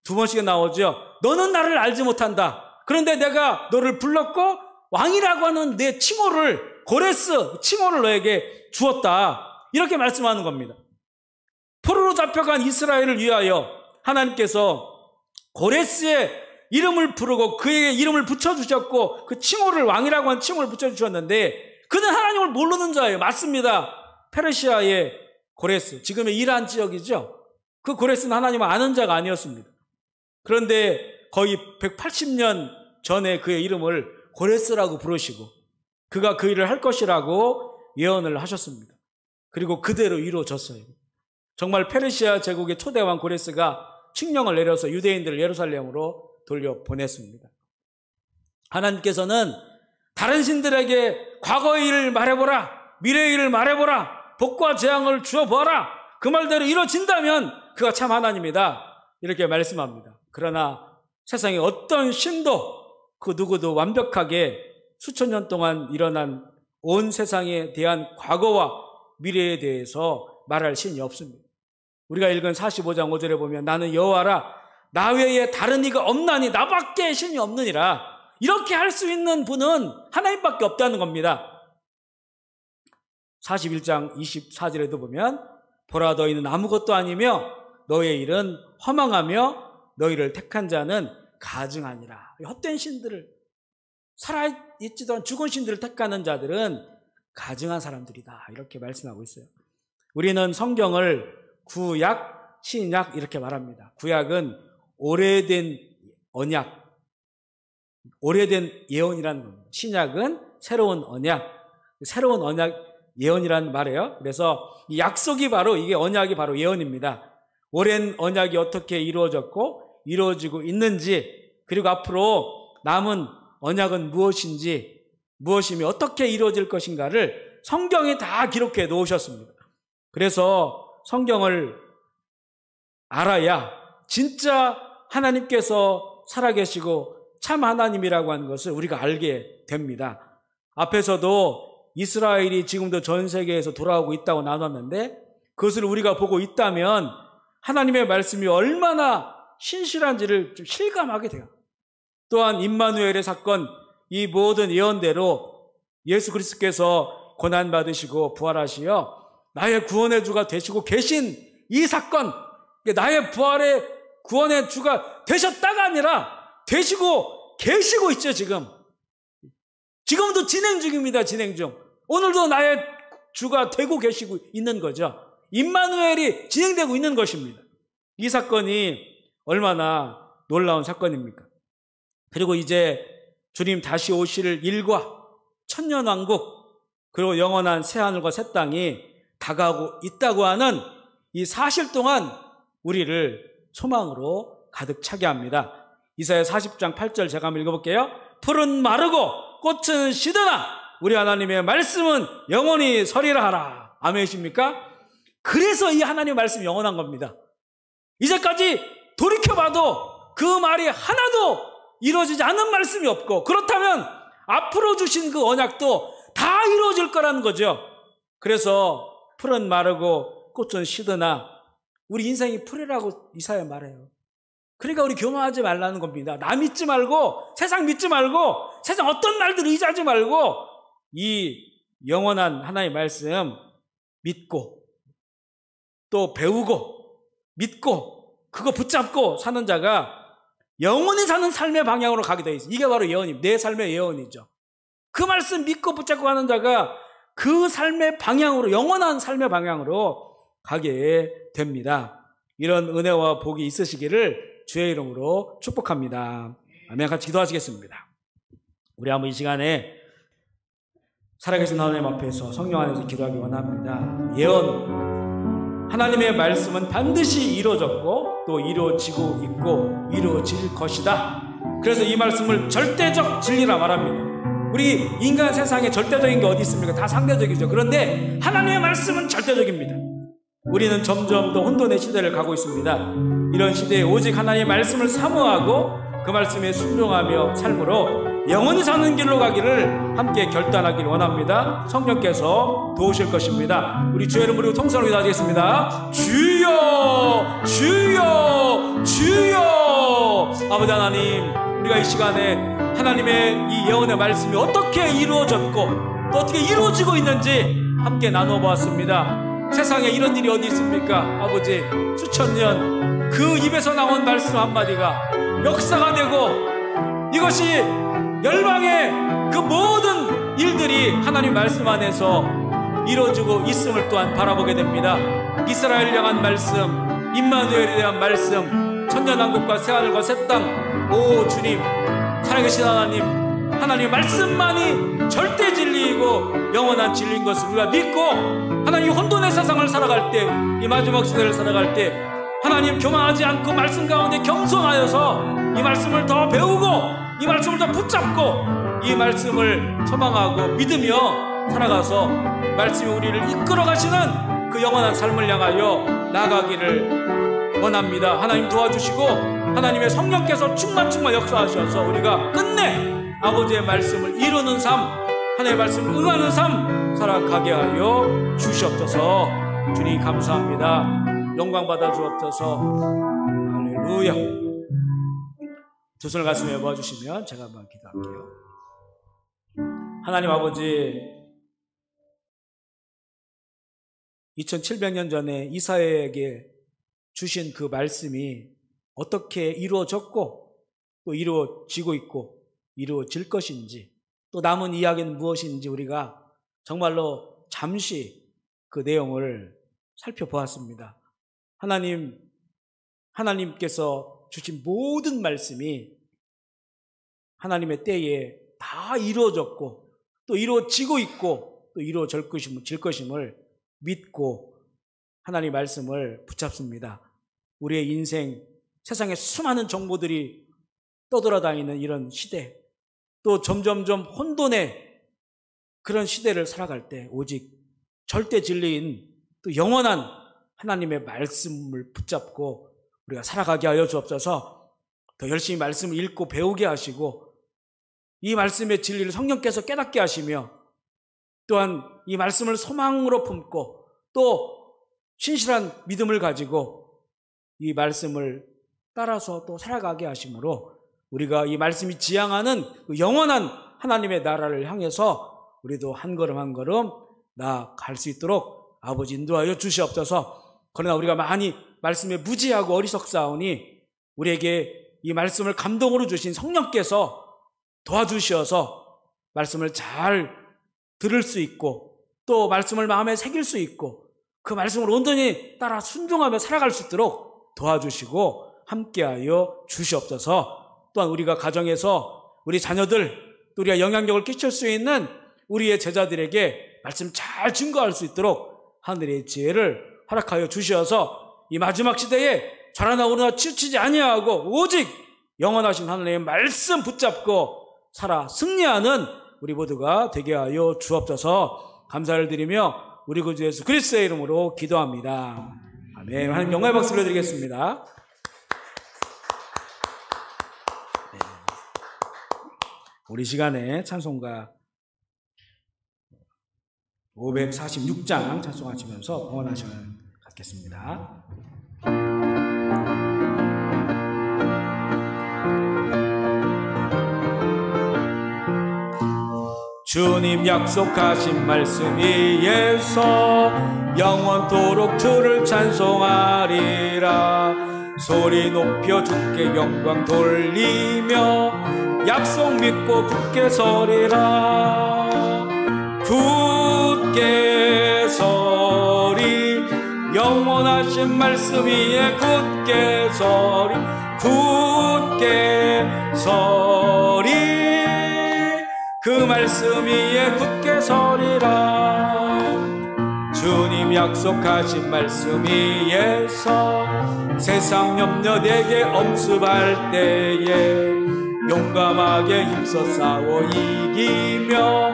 두 번씩이나 나오죠. 너는 나를 알지 못한다. 그런데 내가 너를 불렀고 왕이라고 하는 내 칭호를, 고레스 칭호를 너에게 주었다. 이렇게 말씀하는 겁니다. 포로로 잡혀간 이스라엘을 위하여 하나님께서 고레스의 이름을 부르고 그에게 이름을 붙여주셨고 그 칭호를, 왕이라고 하는 칭호를 붙여주셨는데 그는 하나님을 모르는 자예요. 맞습니다. 페르시아의 고레스, 지금의 이란 지역이죠. 그 고레스는 하나님을 아는 자가 아니었습니다. 그런데 거의 180년 전에 그의 이름을 고레스라고 부르시고 그가 그 일을 할 것이라고 예언을 하셨습니다. 그리고 그대로 이루어졌어요. 정말 페르시아 제국의 초대왕 고레스가 칙령을 내려서 유대인들을 예루살렘으로 돌려보냈습니다. 하나님께서는 다른 신들에게 과거의 일을 말해보라, 미래의 일을 말해보라, 복과 재앙을 주어보아라, 그 말대로 이루어진다면 그가 참 하나님이다, 이렇게 말씀합니다. 그러나 세상에 어떤 신도 그 누구도 완벽하게 수천 년 동안 일어난 온 세상에 대한 과거와 미래에 대해서 말할 신이 없습니다. 우리가 읽은 45장 5절에 보면 나는 여호와라. 나 외에 다른 이가 없나니 나밖에 신이 없느니라. 이렇게 할 수 있는 분은 하나님밖에 없다는 겁니다. 41장 24절에도 보면 보라 너희는 아무것도 아니며 너희의 일은 허망하며 너희를 택한 자는 가증하니라. 헛된 신들을, 살아있지도 않은 죽은 신들을 택하는 자들은 가증한 사람들이다. 이렇게 말씀하고 있어요. 우리는 성경을 구약, 신약 이렇게 말합니다. 구약은 오래된 언약, 오래된 예언이라는 겁니다. 신약은 새로운 언약, 새로운 언약, 예언이라는 말이에요. 그래서 이 약속이 바로, 이게 언약이 바로 예언입니다. 오랜 언약이 어떻게 이루어졌고 이루어지고 있는지, 그리고 앞으로 남은 언약은 무엇인지, 무엇이며 어떻게 이루어질 것인가를 성경에 다 기록해 놓으셨습니다. 그래서 성경을 알아야 진짜 하나님께서 살아계시고 참 하나님이라고 하는 것을 우리가 알게 됩니다. 앞에서도 이스라엘이 지금도 전 세계에서 돌아오고 있다고 나눴는데 그것을 우리가 보고 있다면 하나님의 말씀이 얼마나 신실한지를 좀 실감하게 돼요. 또한 임마누엘의 사건, 이 모든 예언대로 예수 그리스도께서 고난받으시고 부활하시어 나의 구원의 주가 되시고 계신 이 사건, 나의 부활의 구원의 주가 되셨다가 아니라 되시고 계시고 있죠, 지금. 지금도 진행 중입니다, 진행 중. 오늘도 나의 주가 되고 계시고 있는 거죠. 임마누엘이 진행되고 있는 것입니다. 이 사건이 얼마나 놀라운 사건입니까? 그리고 이제 주님 다시 오실 일과 천년왕국, 그리고 영원한 새하늘과 새 땅이 다가오고 있다고 하는 이 사실 동안 우리를 소망으로 가득 차게 합니다. 이사야 40장 8절 제가 한번 읽어볼게요. 풀은 마르고 꽃은 시드나 우리 하나님의 말씀은 영원히 서리라 하라. 아멘이십니까? 그래서 이 하나님의 말씀이 영원한 겁니다. 이제까지 돌이켜봐도 그 말이 하나도 이루어지지 않은 말씀이 없고, 그렇다면 앞으로 주신 그 언약도 다 이루어질 거라는 거죠. 그래서 풀은 마르고 꽃은 시드나 우리 인생이 풀이라고 이사야 말해요. 그러니까 우리 교만하지 말라는 겁니다. 나 믿지 말고, 세상 믿지 말고, 세상 어떤 말들 의지하지 말고, 이 영원한 하나님의 말씀 믿고 또 배우고 믿고 그거 붙잡고 사는 자가 영원히 사는 삶의 방향으로 가게 되어 있어요. 이게 바로 예언입니다. 내 삶의 예언이죠. 그 말씀 믿고 붙잡고 가는 자가 그 삶의 방향으로, 영원한 삶의 방향으로 가게 됩니다. 이런 은혜와 복이 있으시기를 주의 이름으로 축복합니다. 아멘. 같이 기도하시겠습니다. 우리 한번 이 시간에 살아계신 하나님 앞에서 성령 안에서 기도하기 원합니다. 예언, 하나님의 말씀은 반드시 이루어졌고 또 이루어지고 있고 이루어질 것이다. 그래서 이 말씀을 절대적 진리라 말합니다. 우리 인간 세상에 절대적인 게 어디 있습니까? 다 상대적이죠. 그런데 하나님의 말씀은 절대적입니다. 우리는 점점 더 혼돈의 시대를 가고 있습니다. 이런 시대에 오직 하나님의 말씀을 사모하고 그 말씀에 순종하며 삶으로 영원히 사는 길로 가기를 함께 결단하기를 원합니다. 성령께서 도우실 것입니다. 우리 주의 이름으로 통성으로 기도하겠습니다. 주여, 주여, 주여. 아버지 하나님, 우리가 이 시간에 하나님의 이 예언의 말씀이 어떻게 이루어졌고 또 어떻게 이루어지고 있는지 함께 나눠보았습니다. 세상에 이런 일이 어디 있습니까? 아버지, 수천 년 그 입에서 나온 말씀 한마디가 역사가 되고 이것이 열방의 그 모든 일들이 하나님 말씀 안에서 이루어지고 있음을 또한 바라보게 됩니다. 이스라엘 향한 말씀, 임마누엘에 대한 말씀, 천년왕국과 새하늘과 새 땅, 오 주님, 살아계신 하나님, 하나님의 말씀만이 절대 진리이고 영원한 진리인 것을 우리가 믿고 하나님 혼돈의 세상을 살아갈 때, 이 마지막 시대를 살아갈 때 하나님 교만하지 않고 말씀 가운데 겸손하여서 이 말씀을 더 배우고 이 말씀을 더 붙잡고 이 말씀을 소망하고 믿으며 살아가서 말씀이 우리를 이끌어 가시는 그 영원한 삶을 향하여 나가기를 원합니다. 하나님 도와주시고 하나님의 성령께서 충만 역사하셔서 우리가 끝내 아버지의 말씀을 이루는 삶, 하나님의 말씀을 응하는 삶 살아가게 하여 주시옵소서. 주님 감사합니다. 영광 받아 주옵소서. 할렐루야. 두 손을 가슴에 모아주시면 제가 한번 기도할게요. 하나님 아버지, 2700년 전에 이사야에게 주신 그 말씀이 어떻게 이루어졌고 또 이루어지고 있고 이루어질 것인지, 또 남은 이야기는 무엇인지 우리가 정말로 잠시 그 내용을 살펴보았습니다. 하나님께서 주신 모든 말씀이 하나님의 때에 다 이루어졌고 또 이루어지고 있고 또 이루어질 것임을 믿고 하나님의 말씀을 붙잡습니다. 우리의 인생, 세상에 수많은 정보들이 떠돌아다니는 이런 시대, 또 점점점 혼돈의 그런 시대를 살아갈 때 오직 절대 진리인 또 영원한 하나님의 말씀을 붙잡고 우리가 살아가게 하여 주옵소서. 더 열심히 말씀을 읽고 배우게 하시고 이 말씀의 진리를 성령께서 깨닫게 하시며 또한 이 말씀을 소망으로 품고 또 신실한 믿음을 가지고 이 말씀을 따라서 또 살아가게 하심으로 우리가 이 말씀이 지향하는 그 영원한 하나님의 나라를 향해서 우리도 한 걸음 한 걸음 나아갈 수 있도록 아버지 인도하여 주시옵소서. 그러나 우리가 많이 말씀에 무지하고 어리석사오니 우리에게 이 말씀을 감동으로 주신 성령께서 도와주셔서 말씀을 잘 들을 수 있고 또 말씀을 마음에 새길 수 있고 그 말씀을 온전히 따라 순종하며 살아갈 수 있도록 도와주시고 함께하여 주시옵소서. 또한 우리가 가정에서 우리 자녀들 또 우리가 영향력을 끼칠 수 있는 우리의 제자들에게 말씀 잘 증거할 수 있도록 하늘의 지혜를 허락하여 주셔서 이 마지막 시대에 좌라나 우러나 치우치지 아니하고 오직 영원하신 하나님의 말씀 붙잡고 살아 승리하는 우리 모두가 되게 하여 주옵소서. 감사를 드리며 우리 구주 예수 그리스도의 이름으로 기도합니다. 아멘. 하나님 영광의 박수 드리겠습니다. 네. 우리 시간에 찬송가 546장 찬송하시면서 봉헌한 시간을 갖겠습니다. 주님 약속하신 말씀 위에서 영원토록 주를 찬송하리라. 소리 높여 주께 영광 돌리며 약속 믿고 굳게 서리라. 굳게 서리 영원하신 말씀 위에 굳게 서리 굳게 서리 그 말씀 위에 굳게 서리라. 주님 약속하신 말씀 위에서 세상 염려 내게 엄습할 때에 용감하게 힘써 싸워 이기며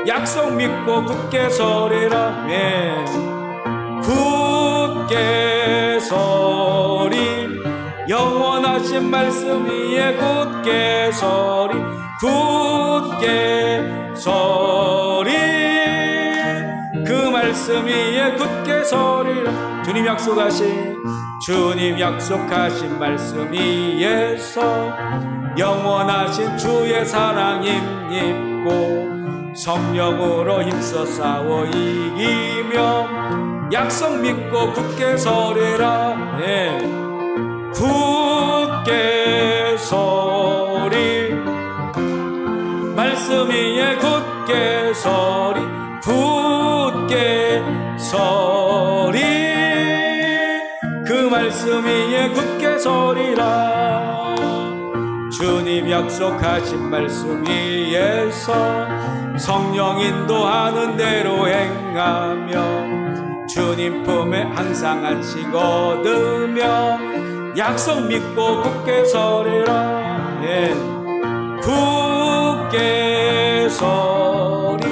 약속 믿고 굳게 서리라. 네. 굳게 서리 영원하신 말씀 위에 굳게 서리 굳게 서리 그 말씀 위에 굳게 서리라. 주님 약속하신 말씀 위에서 영원하신 주의 사랑 힘입고 성령으로 힘써 싸워 이기며 약속 믿고 굳게 서리라. 네. 굳게 서리 말씀 위에 굳게 서리 굳게 서리 그 말씀 위에 굳게 서리라. 주님 약속하신 말씀 위에서 성령 인도하는 대로 행하며 주님 품에 항상 안식 얻으며 약속 믿고 굳게 서리라. 예. 굳게 서리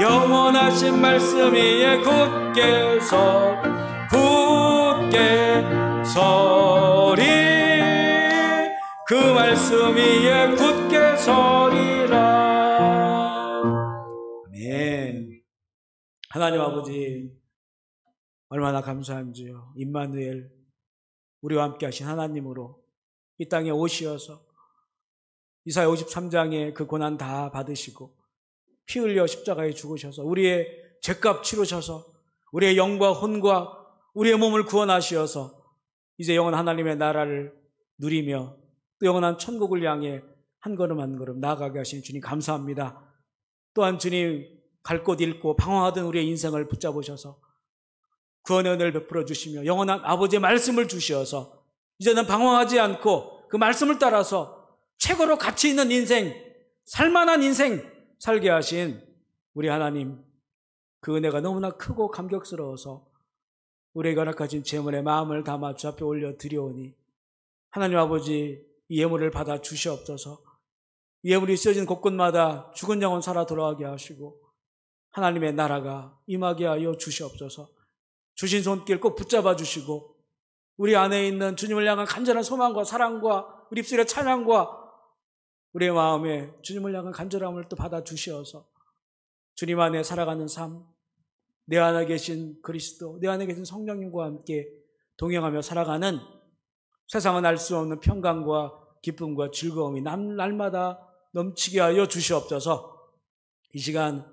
영원하신 말씀 위에 굳게 서리 굳게 서리 그 말씀 위에 굳게 서리라. 아멘. 하나님 아버지 얼마나 감사한지요. 임마누엘 우리와 함께 하신 하나님으로 이 땅에 오시어서 이사야 53장에 그 고난 다 받으시고 피 흘려 십자가에 죽으셔서 우리의 죄값 치르셔서 우리의 영과 혼과 우리의 몸을 구원하시어서 이제 영원한 하나님의 나라를 누리며 또 영원한 천국을 향해 한 걸음 한 걸음 나아가게 하신 주님 감사합니다. 또한 주님 갈 곳 잃고 방황하던 우리의 인생을 붙잡으셔서 구원의 은혜를 베풀어 주시며 영원한 아버지의 말씀을 주시어서 이제는 방황하지 않고 그 말씀을 따라서 최고로 가치 있는 인생, 살만한 인생 살게 하신 우리 하나님, 그 은혜가 너무나 크고 감격스러워서 우리에게 허락하신 제물에 마음을 담아 주 앞에 올려 드려오니 하나님 아버지 이 예물을 받아 주시옵소서. 이 예물이 쓰여진 곳곳마다 죽은 영혼 살아 돌아가게 하시고 하나님의 나라가 임하게 하여 주시옵소서. 주신 손길 꼭 붙잡아 주시고 우리 안에 있는 주님을 향한 간절한 소망과 사랑과 우리 입술의 찬양과 우리의 마음에 주님을 향한 간절함을 또 받아 주시어서 주님 안에 살아가는 삶, 내 안에 계신 그리스도, 내 안에 계신 성령님과 함께 동행하며 살아가는 세상은 알 수 없는 평강과 기쁨과 즐거움이 날마다 넘치게 하여 주시옵소서. 이 시간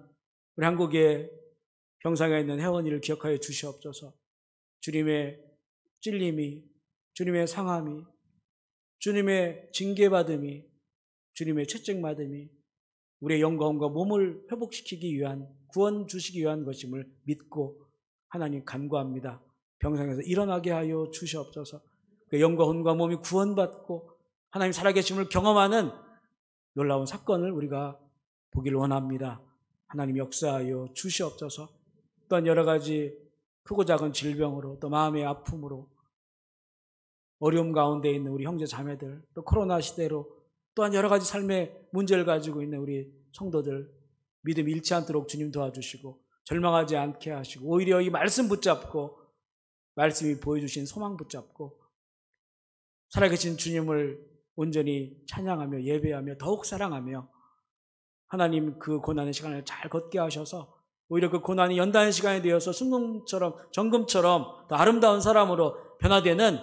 우리 한국의 병상에 있는 혜원이를 기억하여 주시옵소서. 주님의 찔림이, 주님의 상함이, 주님의 징계받음이, 주님의 채찍받음이 우리의 영광과 몸을 회복시키기 위한, 구원 주시기 위한 것임을 믿고 하나님 간구합니다. 병상에서 일어나게 하여 주시옵소서. 그 영과 혼과 몸이 구원받고 하나님 살아계심을 경험하는 놀라운 사건을 우리가 보기를 원합니다. 하나님 역사하여 주시옵소서. 또한 여러 가지 크고 작은 질병으로, 또 마음의 아픔으로 어려움 가운데 있는 우리 형제 자매들, 또 코로나 시대로 또한 여러 가지 삶의 문제를 가지고 있는 우리 성도들, 믿음 잃지 않도록 주님 도와주시고 절망하지 않게 하시고, 오히려 이 말씀 붙잡고, 말씀이 보여주신 소망 붙잡고 살아계신 주님을 온전히 찬양하며 예배하며 더욱 사랑하며 하나님 그 고난의 시간을 잘 걷게 하셔서 오히려 그 고난이 연단의 시간이 되어서 순금처럼, 정금처럼 더 아름다운 사람으로 변화되는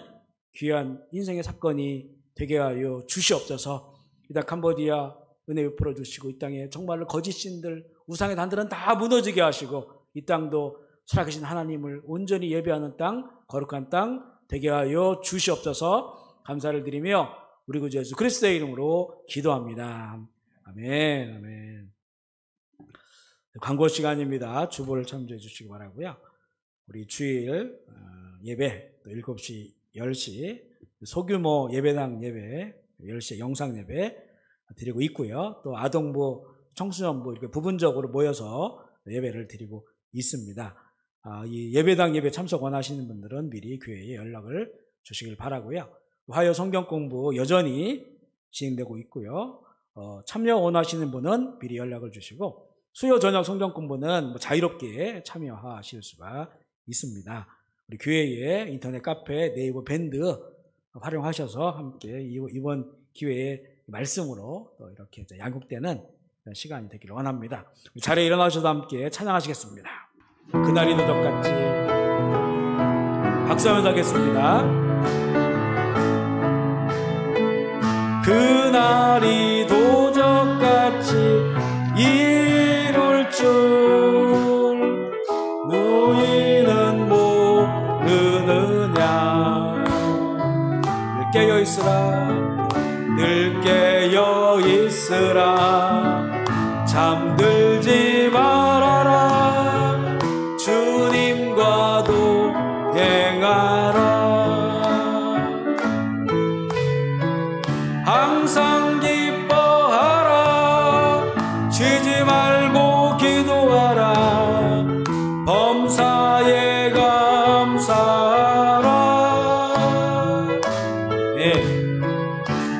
귀한 인생의 사건이 되게 하여 주시옵소서. 이 땅 캄보디아 은혜 베풀어 주시고, 이 땅에 정말로 거짓신들, 우상의 단들은 다 무너지게 하시고, 이 땅도 살아계신 하나님을 온전히 예배하는 땅, 거룩한 땅 되게 하여 주시옵소서. 감사를 드리며 우리 구주 예수 그리스도의 이름으로 기도합니다. 아멘, 아멘. 광고 시간입니다. 주보를 참조해 주시기 바라고요. 우리 주일 예배 또 7시, 10시 소규모 예배당 예배, 10시에 영상 예배 드리고 있고요. 또 아동부, 청소년부 이렇게 부분적으로 모여서 예배를 드리고 있습니다. 이 예배당 예배 참석 원하시는 분들은 미리 교회에 연락을 주시길 바라고요. 화요 성경 공부 여전히 진행되고 있고요. 참여 원하시는 분은 미리 연락을 주시고, 수요 저녁 성경 공부는 자유롭게 참여하실 수가 있습니다. 우리 교회의 인터넷 카페, 네이버 밴드 활용하셔서 함께 이번 기회에 말씀으로 또 이렇게 양육되는 시간이 되기를 원합니다. 자리에 일어나셔서 함께 찬양하시겠습니다. 그날이 도적같이. 박수하면서 하겠습니다. 그날이 도적같이 이룰 줄 너희는 모르느냐. 늘 깨어있으라, 늘 깨어있으라, 잠들지 말아라, 주님과도 행하라. 항상 기뻐하라, 쉬지 말고 기도하라, 범사에 감사하라. 네.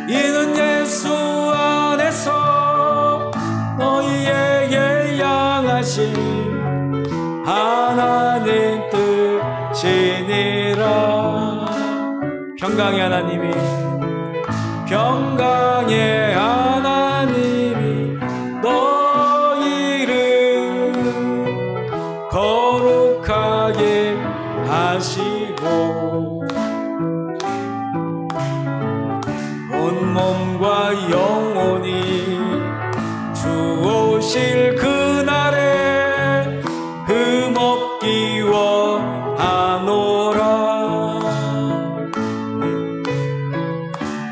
이는 예수 안에서 너희에게 향하신 하나님 뜻이니라. 평강의 하나님이, 평강의 하나님이 너희를 거룩하게 하시고 온 몸과 영혼이 주오실 그날에 흠없기 원하노라.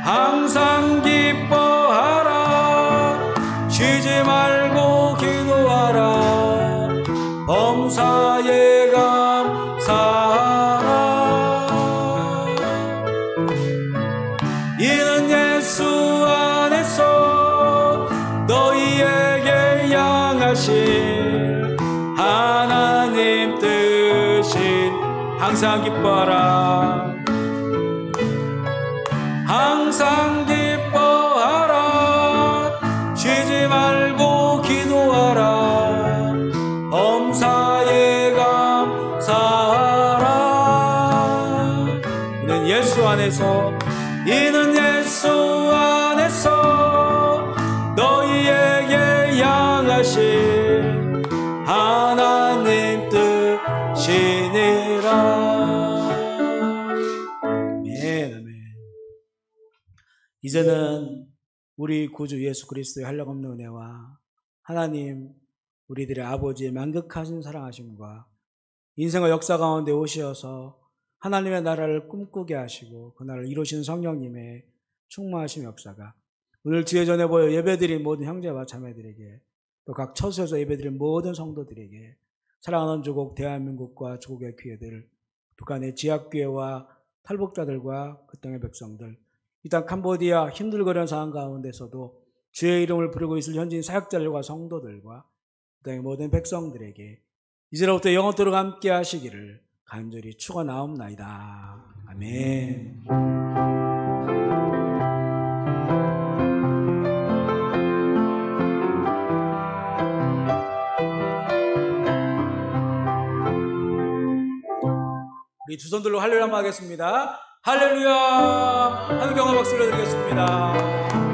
항상 기뻐하라, 쉬지 말고 기도하라, 범사에 감사하라. 이는 예수 안에서 너희에게 향하신 하나님 뜻인. 항상 기뻐하라, 항상 기뻐하라, 쉬지 말고 기도하라, 범사에 감사하라. 이는 예수 안에서, 이는 예수 안에서 너희에게 향하신 하나님 뜻이니라. 이제는 우리 구주 예수 그리스도의 한량없는 은혜와 하나님 우리들의 아버지의 만극하신 사랑하심과 인생의 역사 가운데 오시어서 하나님의 나라를 꿈꾸게 하시고 그 나라를 이루신 성령님의 충만하심 역사가 오늘 주의 전에 보여 예배드린 모든 형제와 자매들에게 또 각 처소에서 예배드린 모든 성도들에게 사랑하는 조국 대한민국과 조국의 귀회들, 북한의 지하교회와 탈북자들과 그 땅의 백성들, 이 땅 캄보디아 힘들거리는 상황 가운데서도 주의 이름을 부르고 있을 현지인 사역자들과 성도들과 그 땅의 모든 백성들에게 이제로부터 영원토록 함께 하시기를 간절히 축원하옵나이다. 아멘. 우리 두 손들로 할렐루야 하겠습니다. 할렐루야! 하늘 경화 박수 올려드리겠습니다.